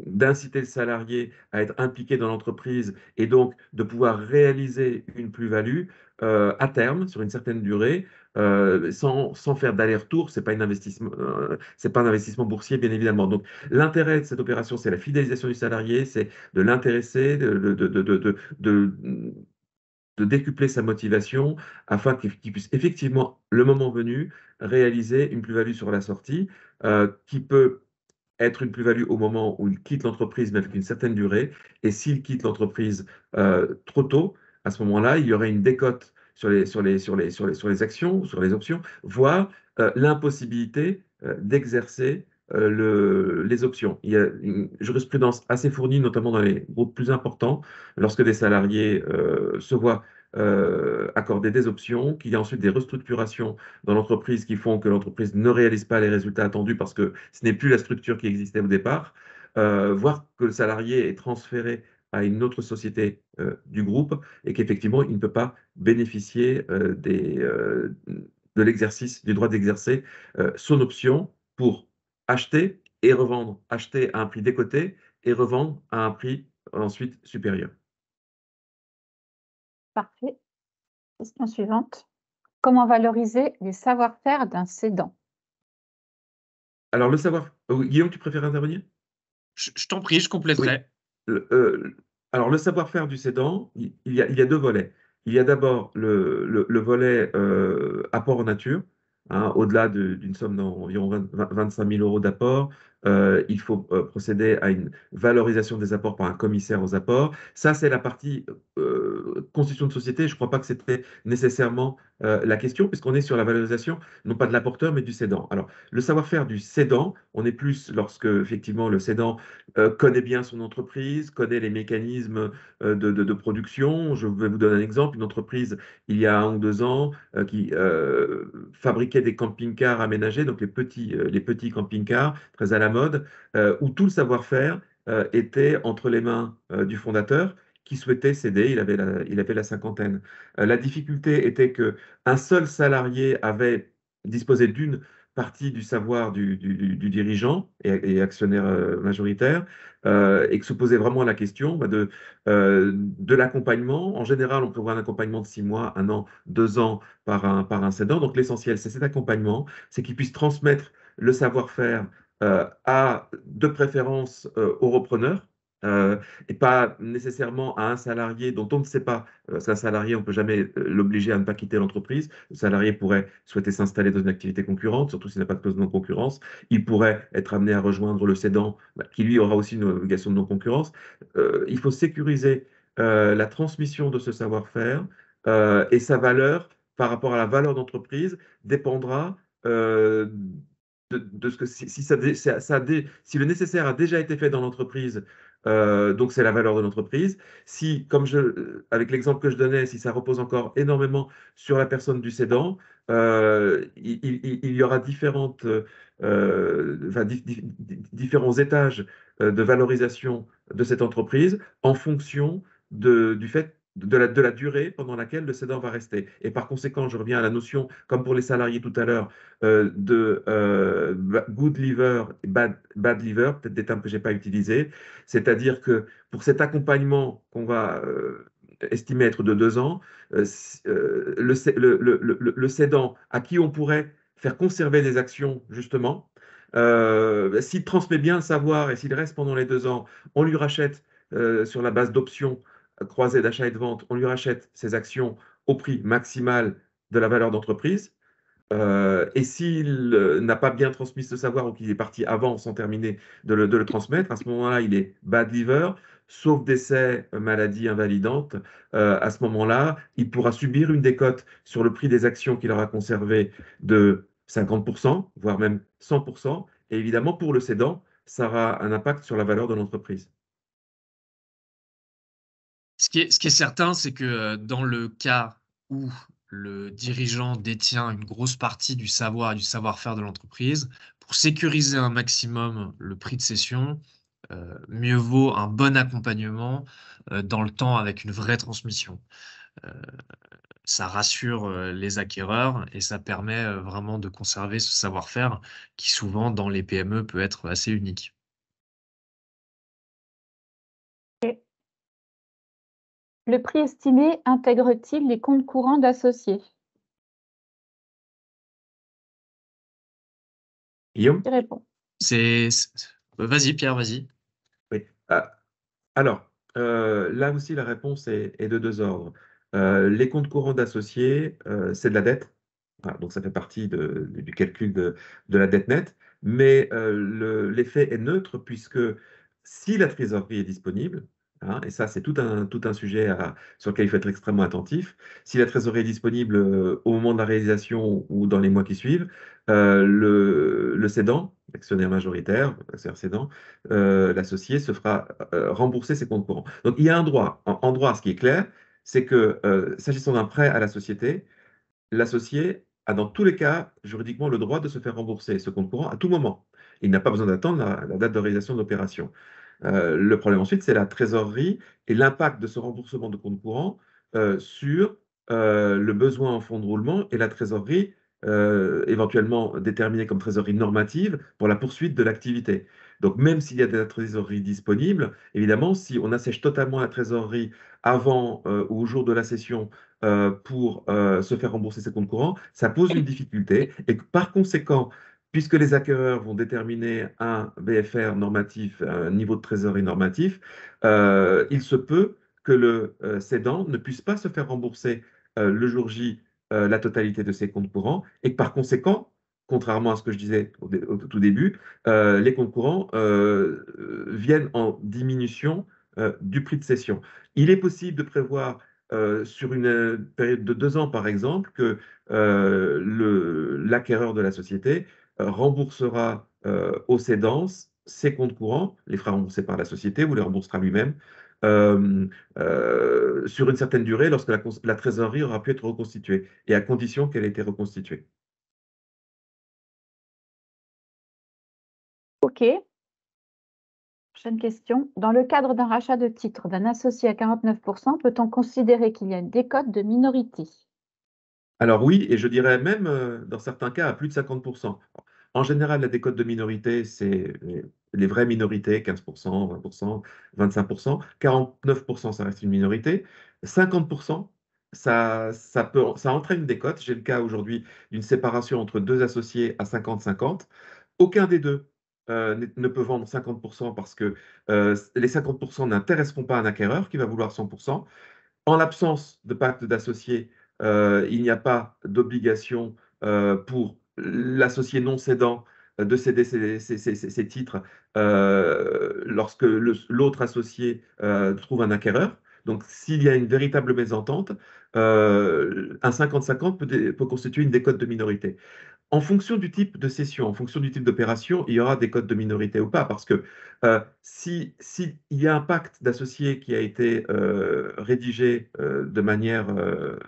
d'inciter le salarié à être impliqué dans l'entreprise et donc de pouvoir réaliser une plus-value à terme sur une certaine durée, sans faire d'aller-retour. C'est pas un investissement boursier, bien évidemment. Donc l'intérêt de cette opération, c'est la fidélisation du salarié, c'est de l'intéresser, de décupler sa motivation afin qu'il puisse effectivement, le moment venu, réaliser une plus-value sur la sortie, qui peut être une plus-value au moment où il quitte l'entreprise, mais avec une certaine durée. Et s'il quitte l'entreprise trop tôt, à ce moment-là, il y aurait une décote sur les actions, sur les options, voire l'impossibilité d'exercer les options. Il y a une jurisprudence assez fournie, notamment dans les groupes plus importants, lorsque des salariés se voient accorder des options, qu'il y a ensuite des restructurations dans l'entreprise qui font que l'entreprise ne réalise pas les résultats attendus parce que ce n'est plus la structure qui existait au départ, voire que le salarié est transféré à une autre société du groupe et qu'effectivement, il ne peut pas bénéficier de l'exercice, du droit d'exercer son option pour acheter et revendre, acheter à un prix décoté et revendre à un prix ensuite supérieur. Parfait. Question suivante. Comment valoriser les savoir-faire d'un cédant? Alors, le savoir... Guillaume, tu préfères intervenir? Je t'en prie, je compléterai. Alors, le savoir-faire du cédant, il y a deux volets. Il y a d'abord le volet apport en nature. Au-delà d'une somme d'environ 25 000 euros d'apport, il faut procéder à une valorisation des apports par un commissaire aux apports. Ça, c'est la partie constitution de société. Je ne crois pas que c'était nécessairement la question, puisqu'on est sur la valorisation, non pas de l'apporteur, mais du cédant. Alors, le savoir-faire du cédant, on est plus lorsque, effectivement, le cédant connaît bien son entreprise, connaît les mécanismes de production. Je vais vous donner un exemple. Une entreprise, il y a 1 ou 2 ans, qui fabriquait des camping-cars aménagés, donc les petits camping-cars, très à la mode, où tout le savoir-faire était entre les mains du fondateur qui souhaitait céder, il avait la cinquantaine. La difficulté était qu'un seul salarié avait disposé d'une partie du savoir du dirigeant et actionnaire majoritaire, et que se posait vraiment la question de l'accompagnement. En général, on prévoit un accompagnement de 6 mois, 1 an, 2 ans par un cédant. Donc l'essentiel, c'est cet accompagnement, c'est qu'il puisse transmettre le savoir-faire de préférence au repreneur, et pas nécessairement à un salarié dont on ne sait pas, parce qu'un salarié, on ne peut jamais l'obliger à ne pas quitter l'entreprise. Le salarié pourrait souhaiter s'installer dans une activité concurrente, surtout s'il n'a pas de clause de non-concurrence. Il pourrait être amené à rejoindre le cédant, qui lui aura aussi une obligation de non-concurrence. Il faut sécuriser la transmission de ce savoir-faire, et sa valeur par rapport à la valeur d'entreprise dépendra de ce que si le nécessaire a déjà été fait dans l'entreprise, donc c'est la valeur de l'entreprise. Si, avec l'exemple que je donnais, si ça repose encore énormément sur la personne du cédant, il y aura différents étages de valorisation de cette entreprise en fonction du fait de la durée pendant laquelle le cédant va rester. Et par conséquent, je reviens à la notion, comme pour les salariés tout à l'heure, de good liver et bad liver, peut-être des termes que je n'ai pas utilisés. C'est-à-dire que pour cet accompagnement qu'on va estimer être de 2 ans, le cédant à qui on pourrait faire conserver des actions, justement, s'il transmet bien le savoir et s'il reste pendant les 2 ans, on lui rachète sur la base d'options croisées d'achat et de vente, on lui rachète ses actions au prix maximal de la valeur d'entreprise. Et s'il n'a pas bien transmis ce savoir ou qu'il est parti avant sans terminer de le transmettre, à ce moment-là, il est bad liver, sauf décès, maladie invalidante. À ce moment-là, il pourra subir une décote sur le prix des actions qu'il aura conservées de 50%, voire même 100%. Et évidemment, pour le cédant, ça aura un impact sur la valeur de l'entreprise. Ce qui est certain, c'est que dans le cas où le dirigeant détient une grosse partie du savoir et du savoir-faire de l'entreprise, pour sécuriser un maximum le prix de cession, mieux vaut un bon accompagnement dans le temps avec une vraie transmission. Ça rassure les acquéreurs et ça permet vraiment de conserver ce savoir-faire qui souvent dans les PME peut être assez unique. Le prix estimé intègre-t-il les comptes courants d'associés? Guillaume? Qui répond? Vas-y, Pierre, vas-y. Oui. Alors, là aussi, la réponse est de 2 ordres. Les comptes courants d'associés, c'est de la dette. Voilà, donc ça fait partie du calcul de la dette nette. Mais l'effet est neutre puisque si la trésorerie est disponible, hein, et ça, c'est tout un sujet sur lequel il faut être extrêmement attentif. Si la trésorerie est disponible au moment de la réalisation ou dans les mois qui suivent, le cédant, l'actionnaire majoritaire, l'actionnaire cédant, l'associé se fera rembourser ses comptes courants. Donc il y a un droit. En droit, ce qui est clair, c'est que s'agissant d'un prêt à la société, l'associé a dans tous les cas juridiquement le droit de se faire rembourser ce compte courant à tout moment. Il n'a pas besoin d'attendre la date de réalisation de l'opération. Le problème ensuite, c'est la trésorerie et l'impact de ce remboursement de compte courant sur le besoin en fonds de roulement et la trésorerie éventuellement déterminée comme trésorerie normative pour la poursuite de l'activité. Donc même s'il y a de la trésorerie disponible, évidemment, si on assèche totalement la trésorerie avant ou au jour de la cession pour se faire rembourser ses comptes courants, ça pose une difficulté et par conséquent, puisque les acquéreurs vont déterminer un BFR normatif, un niveau de trésorerie normatif, il se peut que le cédant ne puisse pas se faire rembourser le jour J la totalité de ses comptes courants et que par conséquent, contrairement à ce que je disais au tout début, les comptes courants viennent en diminution du prix de cession. Il est possible de prévoir sur une période de 2 ans, par exemple, que l'acquéreur de la société remboursera aux cédants ses comptes courants, les fera rembourser par la société ou les remboursera lui-même sur une certaine durée lorsque la trésorerie aura pu être reconstituée et à condition qu'elle ait été reconstituée. OK. Prochaine question. Dans le cadre d'un rachat de titres d'un associé à 49%, peut-on considérer qu'il y a une décote de minorité? Alors oui, et je dirais même dans certains cas à plus de 50%. En général, la décote de minorité, c'est les vraies minorités, 15%, 20%, 25%. 49%, ça reste une minorité. 50%, ça entraîne une décote. J'ai le cas aujourd'hui d'une séparation entre deux associés à 50-50. Aucun des deux ne peut vendre 50% parce que les 50% n'intéresseront pas un acquéreur qui va vouloir 100%. En l'absence de pacte d'associés, il n'y a pas d'obligation pour l'associé non cédant de céder ses titres lorsque l'autre associé trouve un acquéreur. Donc, s'il y a une véritable mésentente, un 50-50 peut constituer une décote de minorité. En fonction du type de cession, en fonction du type d'opération, il y aura des codes de minorité ou pas, parce que s'il y a un pacte d'associés qui a été rédigé de manière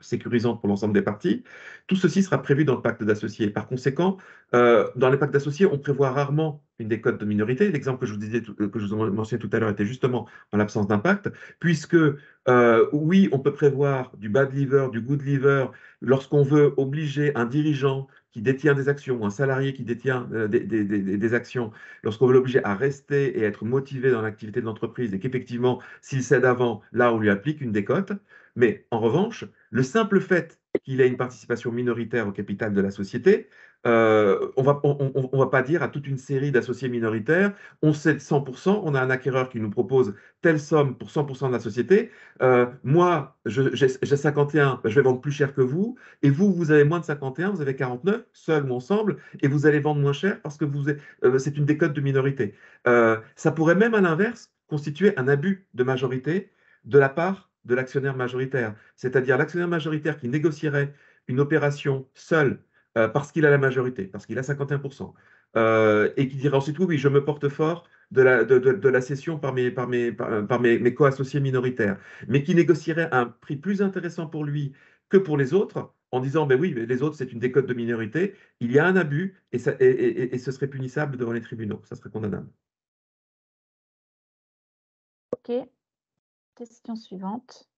sécurisante pour l'ensemble des parties, tout ceci sera prévu dans le pacte d'associés. Par conséquent, dans les pactes d'associés, on prévoit rarement une décote de minorité. L'exemple que je vous mentionnais tout à l'heure était justement en l'absence d'un pacte, puisque oui, on peut prévoir du bad liver, du good liver, lorsqu'on veut obliger un dirigeant qui détient des actions, ou un salarié qui détient des actions, lorsqu'on veut l'obliger à rester et être motivé dans l'activité de l'entreprise, et qu'effectivement, s'il cède avant, là, on lui applique une décote. Mais en revanche, le simple fait qu'il ait une participation minoritaire au capital de la société, on va pas dire à toute une série d'associés minoritaires, on cède 100%, on a un acquéreur qui nous propose telle somme pour 100% de la société, moi, j'ai 51, ben, je vais vendre plus cher que vous, et vous, vous avez moins de 51, vous avez 49, seul ou ensemble, et vous allez vendre moins cher parce que c'est une décote de minorité. Ça pourrait même, à l'inverse, constituer un abus de majorité de la part de l'actionnaire majoritaire. C'est-à-dire l'actionnaire majoritaire qui négocierait une opération seul parce qu'il a la majorité, parce qu'il a 51%, et qui dirait ensuite, oui, oui, je me porte fort de la cession par mes co-associés minoritaires, mais qui négocierait un prix plus intéressant pour lui que pour les autres, en disant, ben oui, mais les autres, c'est une décote de minorité, il y a un abus et ce serait punissable devant les tribunaux, ça serait condamnable. OK. Question suivante.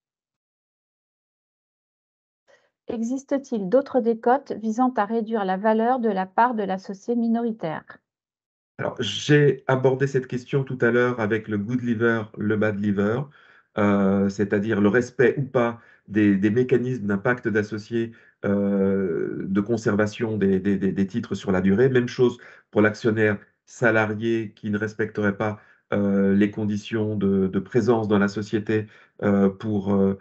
Existe-t-il d'autres décotes visant à réduire la valeur de la part de l'associé minoritaire? Alors, j'ai abordé cette question tout à l'heure avec le good liver, le bad liver, c'est-à-dire le respect ou pas des mécanismes d'impact d'associés de conservation des titres sur la durée. Même chose pour l'actionnaire salarié qui ne respecterait pas les conditions de présence dans la société avant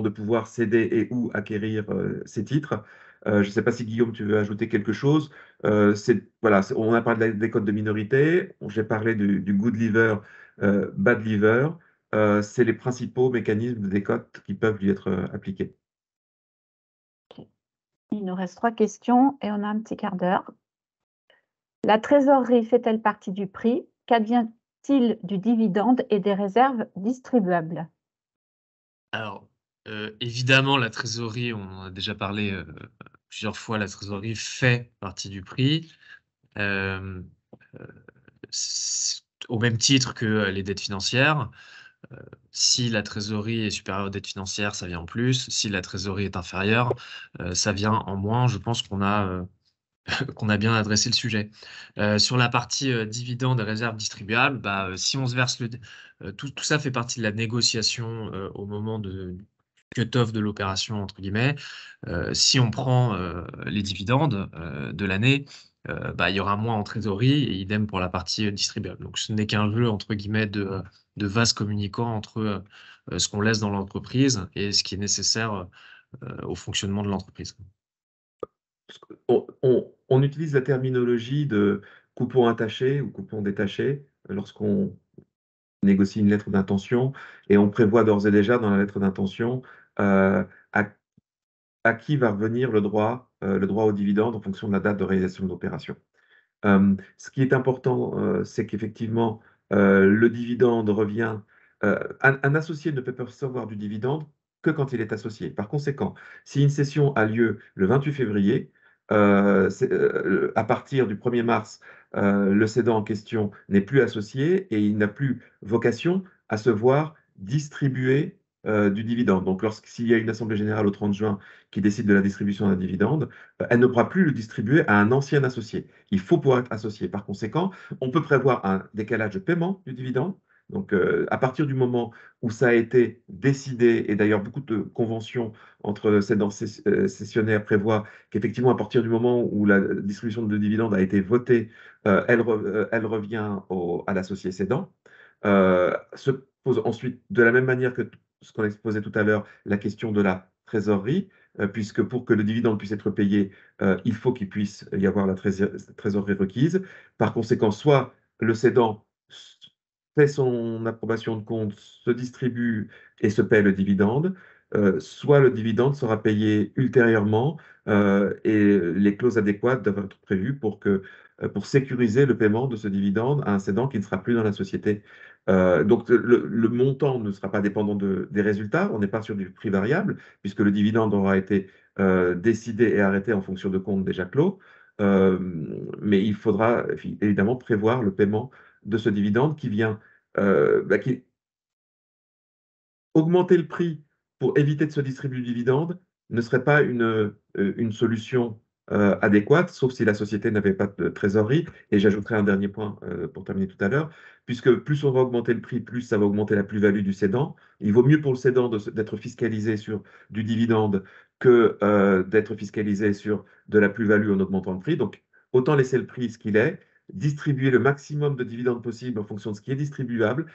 de pouvoir céder et ou acquérir ces titres. Je ne sais pas si Guillaume, tu veux ajouter quelque chose. Voilà, on a parlé des codes de minorité, j'ai parlé du good liver, bad liver. C'est les principaux mécanismes de décote qui peuvent lui être appliqués. Ok. Il nous reste 3 questions et on a un petit quart d'heure. La trésorerie fait-elle partie du prix? Qu'advient-il du dividende et des réserves distribuables? Alors, évidemment, la trésorerie, on en a déjà parlé plusieurs fois, la trésorerie fait partie du prix. Au même titre que les dettes financières. Si la trésorerie est supérieure aux dettes financières, ça vient en plus. Si la trésorerie est inférieure, ça vient en moins. Je pense qu'on a, qu'on a bien adressé le sujet. Sur la partie dividendes et réserves distribuables, si on se verse tout ça fait partie de la négociation au moment de cut-off de l'opération, entre guillemets. Si on prend les dividendes de l'année, il y aura moins en trésorerie et idem pour la partie distribuable. Donc, ce n'est qu'un jeu, entre guillemets, de vases communicants entre ce qu'on laisse dans l'entreprise et ce qui est nécessaire au fonctionnement de l'entreprise. On utilise la terminologie de coupon attaché ou coupon détaché lorsqu'on négocie une lettre d'intention et on prévoit d'ores et déjà dans la lettre d'intention à qui va revenir le droit au dividende en fonction de la date de réalisation de l'opération. Ce qui est important, c'est qu'effectivement, le dividende revient. Un associé ne peut percevoir du dividende que quand il est associé. Par conséquent, si une session a lieu le 28 février, à partir du 1er mars, le cédant en question n'est plus associé et il n'a plus vocation à se voir distribuer du dividende. Donc, s'il y a une assemblée générale au 30 juin qui décide de la distribution d'un dividende, elle ne pourra plus le distribuer à un ancien associé. Il faut pouvoir être associé. Par conséquent, on peut prévoir un décalage de paiement du dividende. Donc, à partir du moment où ça a été décidé, et d'ailleurs beaucoup de conventions entre cédants cessionnaires prévoient qu'effectivement, à partir du moment où la distribution de dividende a été votée, elle revient à l'associé cédant. Se pose ensuite, de la même manière que ce qu'on exposait tout à l'heure, la question de la trésorerie, puisque pour que le dividende puisse être payé, il faut qu'il puisse y avoir la trésorerie requise. Par conséquent, soit le cédant fait son approbation de compte, se distribue et se paie le dividende, soit le dividende sera payé ultérieurement et les clauses adéquates doivent être prévues pour sécuriser le paiement de ce dividende à un cédant qui ne sera plus dans la société. Donc le montant ne sera pas dépendant des résultats, on n'est pas sur du prix variable, puisque le dividende aura été décidé et arrêté en fonction de comptes déjà clos. Mais il faudra évidemment prévoir le paiement de ce dividende qui vient augmenter le prix pour éviter de se distribuer le dividende ne serait pas une solution adéquate, sauf si la société n'avait pas de trésorerie. Et j'ajouterai un dernier point pour terminer tout à l'heure, puisque plus on va augmenter le prix, plus ça va augmenter la plus-value du cédant. Il vaut mieux pour le cédant d'être fiscalisé sur du dividende que d'être fiscalisé sur de la plus-value en augmentant le prix. Donc, autant laisser le prix ce qu'il est, distribuer le maximum de dividendes possible en fonction de ce qui est distribuable.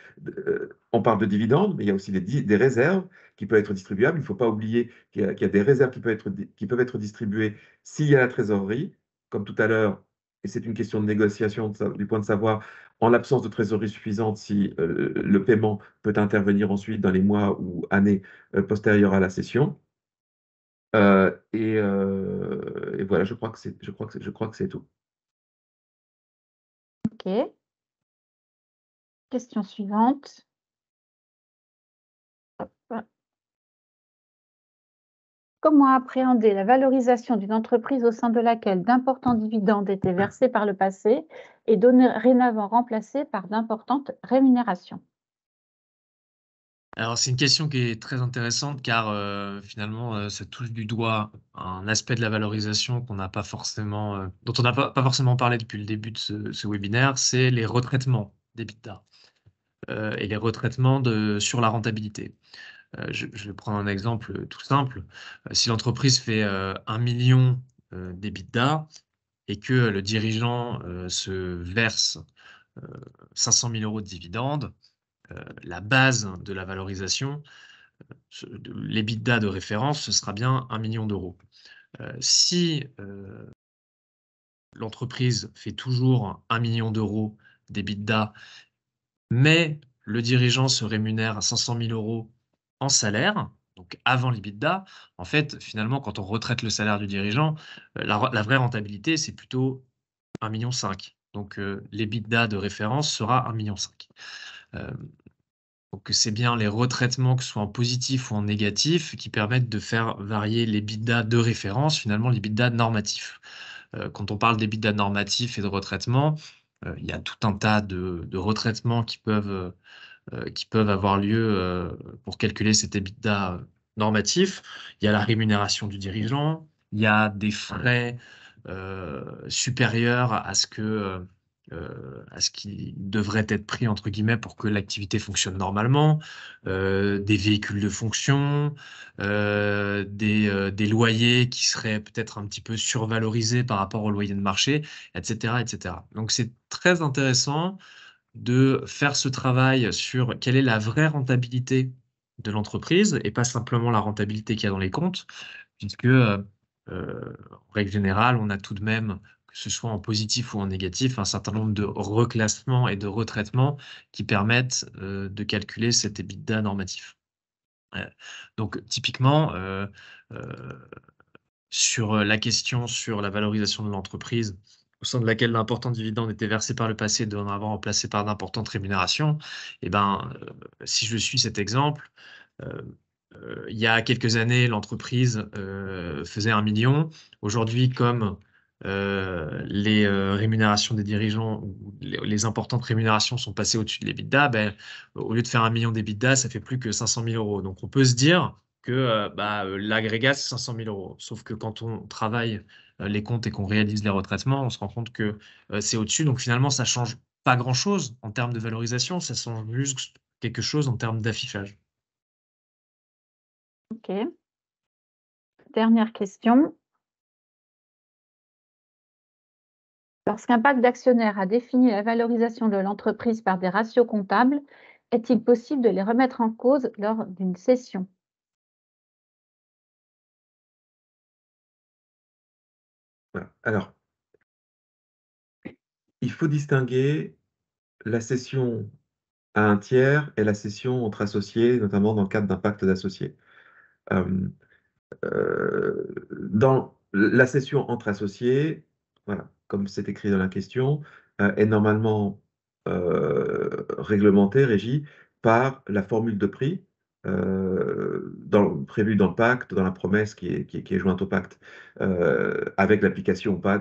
On parle de dividendes, mais il y a aussi des réserves qui peuvent être distribuables. Il ne faut pas oublier qu'il y a des réserves qui peuvent être distribuées s'il y a la trésorerie, comme tout à l'heure, et c'est une question de négociation du point de savoir, en l'absence de trésorerie suffisante, si le paiement peut intervenir ensuite dans les mois ou années postérieures à la cession. Et voilà, je crois que c'est tout. Ok. Question suivante. Hop. Comment appréhender la valorisation d'une entreprise au sein de laquelle d'importants dividendes étaient versés par le passé et dorénavant remplacés par d'importantes rémunérations? Alors, c'est une question qui est très intéressante car finalement, ça touche du doigt un aspect de la valorisation qu'on n'a pas forcément, dont on n'a pas forcément parlé depuis le début de ce webinaire, c'est les retraitements d'EBITDA et les retraitements sur la rentabilité. Je vais prendre un exemple tout simple. Si l'entreprise fait 1 million d'EBITDA et que le dirigeant se verse 500 000 € de dividendes, la base de la valorisation, l'EBITDA de référence, ce sera bien 1 million d'euros. Si l'entreprise fait toujours 1 million d'euros d'EBITDA, mais le dirigeant se rémunère à 500 000 euros en salaire, donc avant l'EBITDA, en fait, finalement, quand on retraite le salaire du dirigeant, la vraie rentabilité, c'est plutôt 1,5 million. Donc, l'EBITDA de référence sera 1,5 million. Donc, c'est bien les retraitements, que ce soit en positif ou en négatif, qui permettent de faire varier l'EBITDA de référence, finalement l'EBITDA normatif. Quand on parle d'EBITDA normatif et de retraitement, il y a tout un tas de retraitements qui peuvent avoir lieu pour calculer cet EBITDA normatif. Il y a la rémunération du dirigeant, il y a des frais supérieurs à ce qui devrait être pris, entre guillemets, pour que l'activité fonctionne normalement, des véhicules de fonction, des loyers qui seraient peut-être un petit peu survalorisés par rapport aux loyers de marché, etc., etc. Donc c'est très intéressant de faire ce travail sur quelle est la vraie rentabilité de l'entreprise et pas simplement la rentabilité qu'il y a dans les comptes, puisque en règle générale, on a tout de même, que ce soit en positif ou en négatif, un certain nombre de reclassements et de retraitements qui permettent de calculer cet EBITDA normatif. Donc typiquement, sur la question sur la valorisation de l'entreprise, au sein de laquelle l'important dividende était versé par le passé, dorénavant remplacé par d'importantes rémunérations, eh ben, si je suis cet exemple, il y a quelques années, l'entreprise faisait 1 million. Aujourd'hui, comme les rémunérations des dirigeants ou les importantes rémunérations sont passées au-dessus de l'EBITDA, ben, au lieu de faire 1 million d'EBITDA, ça fait plus que 500 000 euros. Donc, on peut se dire que l'agrégat, c'est 500 000 euros. Sauf que quand on travaille les comptes et qu'on réalise les retraitements, on se rend compte que c'est au-dessus. Donc, finalement, ça change pas grand-chose en termes de valorisation, ça change juste quelque chose en termes d'affichage. Ok. Dernière question. Lorsqu'un pacte d'actionnaires a défini la valorisation de l'entreprise par des ratios comptables, est-il possible de les remettre en cause lors d'une cession? Voilà. Alors, il faut distinguer la cession à un tiers et la cession entre associés, notamment dans le cadre d'un pacte d'associés. Dans la cession entre associés, voilà, comme c'est écrit dans la question, est normalement réglementée, régie par la formule de prix prévue dans le pacte, dans la promesse qui est jointe au pacte, avec l'application ou pas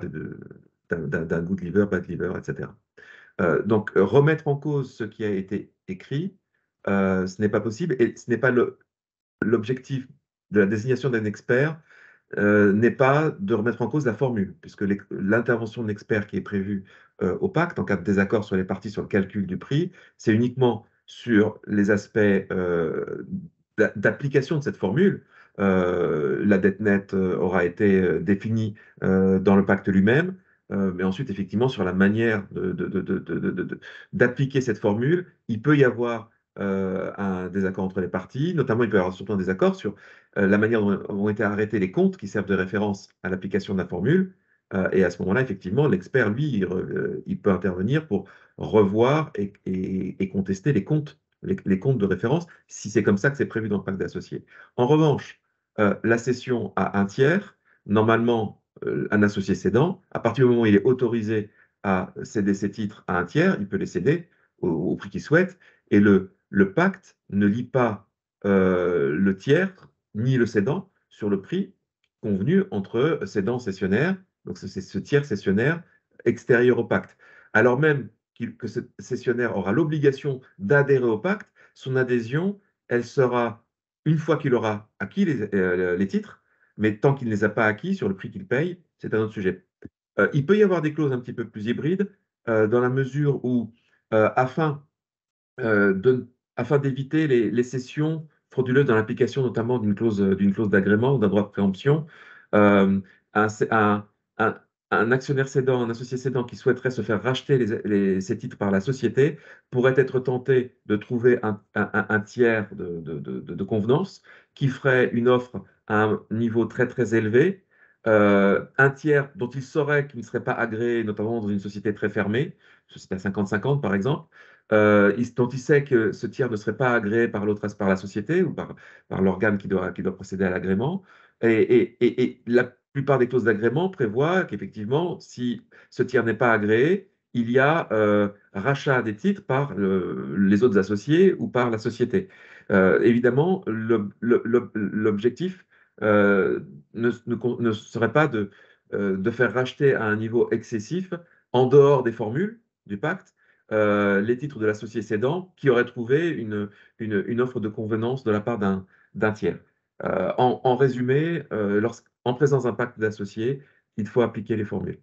d'un good liver, bad liver, etc. Donc, remettre en cause ce qui a été écrit, ce n'est pas possible et ce n'est pas l'objectif de la désignation d'un expert n'est pas de remettre en cause la formule, puisque l'intervention de l'expert qui est prévue au pacte, en cas de désaccord sur les parties sur le calcul du prix, c'est uniquement sur les aspects d'application de cette formule. La dette nette aura été définie dans le pacte lui-même, mais ensuite, effectivement, sur la manière d'appliquer cette formule, il peut y avoir un désaccord entre les parties, notamment il peut y avoir surtout un désaccord sur la manière dont ont été arrêtés les comptes qui servent de référence à l'application de la formule. Et à ce moment-là, effectivement, l'expert, lui, il peut intervenir pour revoir et contester les comptes, les comptes de référence, si c'est comme ça que c'est prévu dans le pacte d'associés. En revanche, la cession à un tiers, normalement, un associé cédant, à partir du moment où il est autorisé à céder ses titres à un tiers, il peut les céder au prix qu'il souhaite. Et le pacte ne lie pas le tiers ni le cédant sur le prix convenu entre cédant et cessionnaire. Donc, c'est ce tiers cessionnaire extérieur au pacte. Alors même que ce cessionnaire aura l'obligation d'adhérer au pacte, son adhésion, elle sera, une fois qu'il aura acquis les titres, mais tant qu'il ne les a pas acquis sur le prix qu'il paye, c'est un autre sujet. Il peut y avoir des clauses un petit peu plus hybrides, dans la mesure où, afin d'éviter les cessions frauduleuses dans l'application notamment d'une clause d'agrément ou d'un droit de préemption, euh, un, un- un actionnaire cédant, un associé cédant qui souhaiterait se faire racheter ses titres par la société pourrait être tenté de trouver un tiers de convenance qui ferait une offre à un niveau très très élevé un tiers dont il saurait qu'il ne serait pas agréé, notamment dans une société très fermée, société à 50-50 par exemple, dont il sait que ce tiers ne serait pas agréé par la société ou par l'organe qui doit procéder à l'agrément. Et la plupart des clauses d'agrément prévoient qu'effectivement, si ce tiers n'est pas agréé, il y a rachat des titres par les autres associés ou par la société. Évidemment, l'objectif ne serait pas de faire racheter à un niveau excessif, en dehors des formules du pacte, les titres de l'associé cédant qui aurait trouvé une offre de convenance de la part d'un tiers. En résumé, en présence d'un pacte d'associés, il faut appliquer les formules.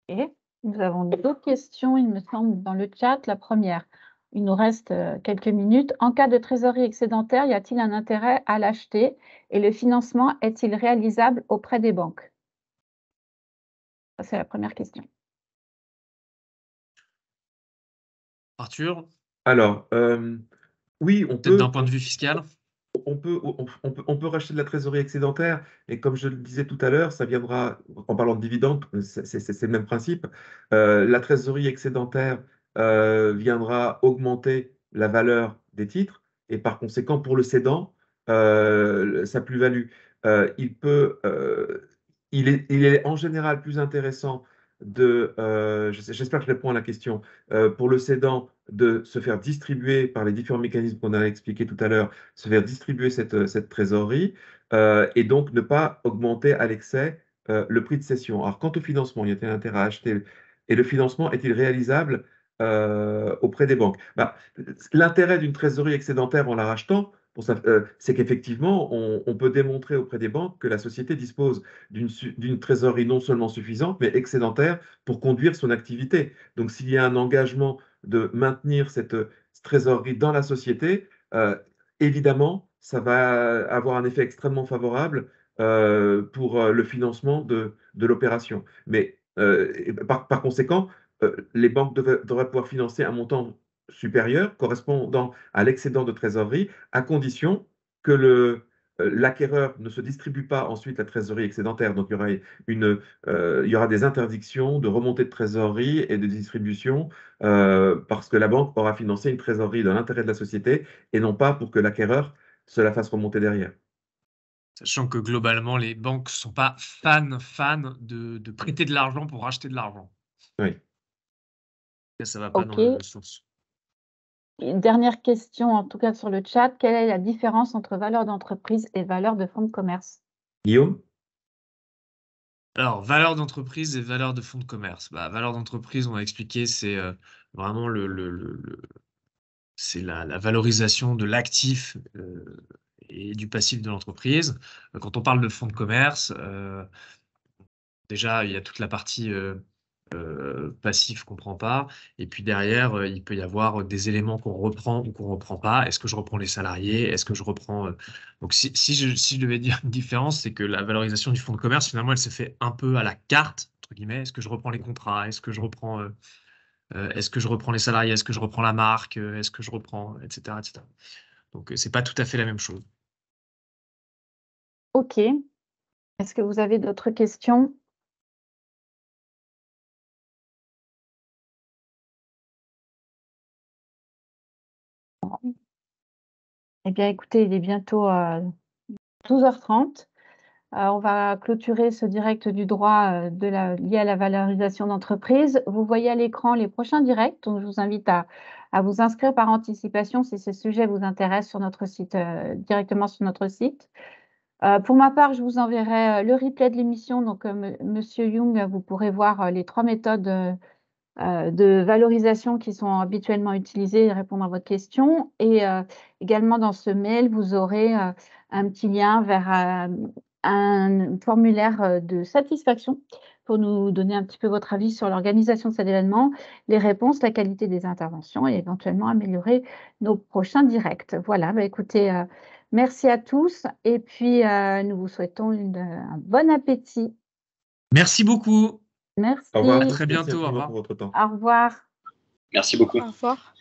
Et nous avons deux questions, il me semble, dans le chat. La première, il nous reste quelques minutes. En cas de trésorerie excédentaire, y a-t-il un intérêt à l'acheter et le financement est-il réalisable auprès des banques? Ça, c'est la première question. Arthur, Alors, oui, on peut-être d'un peut. point de vue fiscal? On peut racheter de la trésorerie excédentaire, et comme je le disais tout à l'heure, ça viendra, en parlant de dividendes, c'est le même principe. La trésorerie excédentaire viendra augmenter la valeur des titres, et par conséquent, pour le cédant, sa plus-value. Il est en général plus intéressant j'espère que je réponds à la question, pour le cédant de se faire distribuer par les différents mécanismes qu'on a expliqués tout à l'heure, se faire distribuer cette trésorerie et donc ne pas augmenter à l'excès le prix de cession. Alors, quant au financement, y a-t-il intérêt à acheter et le financement est-il réalisable auprès des banques? L'intérêt d'une trésorerie excédentaire en la rachetant, c'est qu'effectivement, on peut démontrer auprès des banques que la société dispose d'une trésorerie non seulement suffisante, mais excédentaire pour conduire son activité. Donc, s'il y a un engagement de maintenir cette trésorerie dans la société, évidemment, ça va avoir un effet extrêmement favorable pour le financement de l'opération. Mais par conséquent, les banques devraient pouvoir financer un montant supérieur correspondant à l'excédent de trésorerie, à condition que l'acquéreur ne se distribue pas ensuite la trésorerie excédentaire. Donc, il y aura des interdictions de remontée de trésorerie et de distribution parce que la banque aura financé une trésorerie dans l'intérêt de la société et non pas pour que l'acquéreur se la fasse remonter derrière. Sachant que globalement, les banques ne sont pas fans de prêter de l'argent pour racheter de l'argent. Oui. Ça ne va pas Ok. dans le même sens. Une dernière question, en tout cas sur le chat. Quelle est la différence entre valeur d'entreprise et valeur de fonds de commerce? Guillaume? Alors, valeur d'entreprise et valeur de fonds de commerce. Valeur d'entreprise, on va expliquer, c'est vraiment c'est la valorisation de l'actif et du passif de l'entreprise. Quand on parle de fonds de commerce, déjà, il y a toute la partie passif qu'on ne prend pas. Et puis derrière, il peut y avoir des éléments qu'on reprend ou qu'on ne reprend pas. Est-ce que je reprends les salariés? Est-ce que je reprends... Donc, si je devais dire une différence, c'est que la valorisation du fonds de commerce, finalement, elle se fait un peu à la carte, entre guillemets. Est-ce que je reprends les contrats? Est-ce que je reprends les salariés? Est-ce que je reprends la marque? Est-ce que je reprends, etc., etc. Donc, c'est pas tout à fait la même chose. Ok. Est-ce que vous avez d'autres questions? Eh bien, écoutez, il est bientôt 12h30. On va clôturer ce direct du droit lié à la valorisation d'entreprise. Vous voyez à l'écran les prochains directs, donc je vous invite à vous inscrire par anticipation si ces sujets vous intéressent sur notre site, directement sur notre site. Pour ma part, je vous enverrai le replay de l'émission. Donc, Monsieur Young, vous pourrez voir les 3 méthodes de valorisation qui sont habituellement utilisées et répondre à votre question. Et également dans ce mail, vous aurez un petit lien vers un formulaire de satisfaction pour nous donner un petit peu votre avis sur l'organisation de cet événement, les réponses, la qualité des interventions et éventuellement améliorer nos prochains directs. Voilà, écoutez, merci à tous et puis nous vous souhaitons un bon appétit. Merci beaucoup. Merci. Au revoir. À très Merci bientôt. Au infiniment revoir. pour votre temps. Au revoir. Merci beaucoup. Au revoir.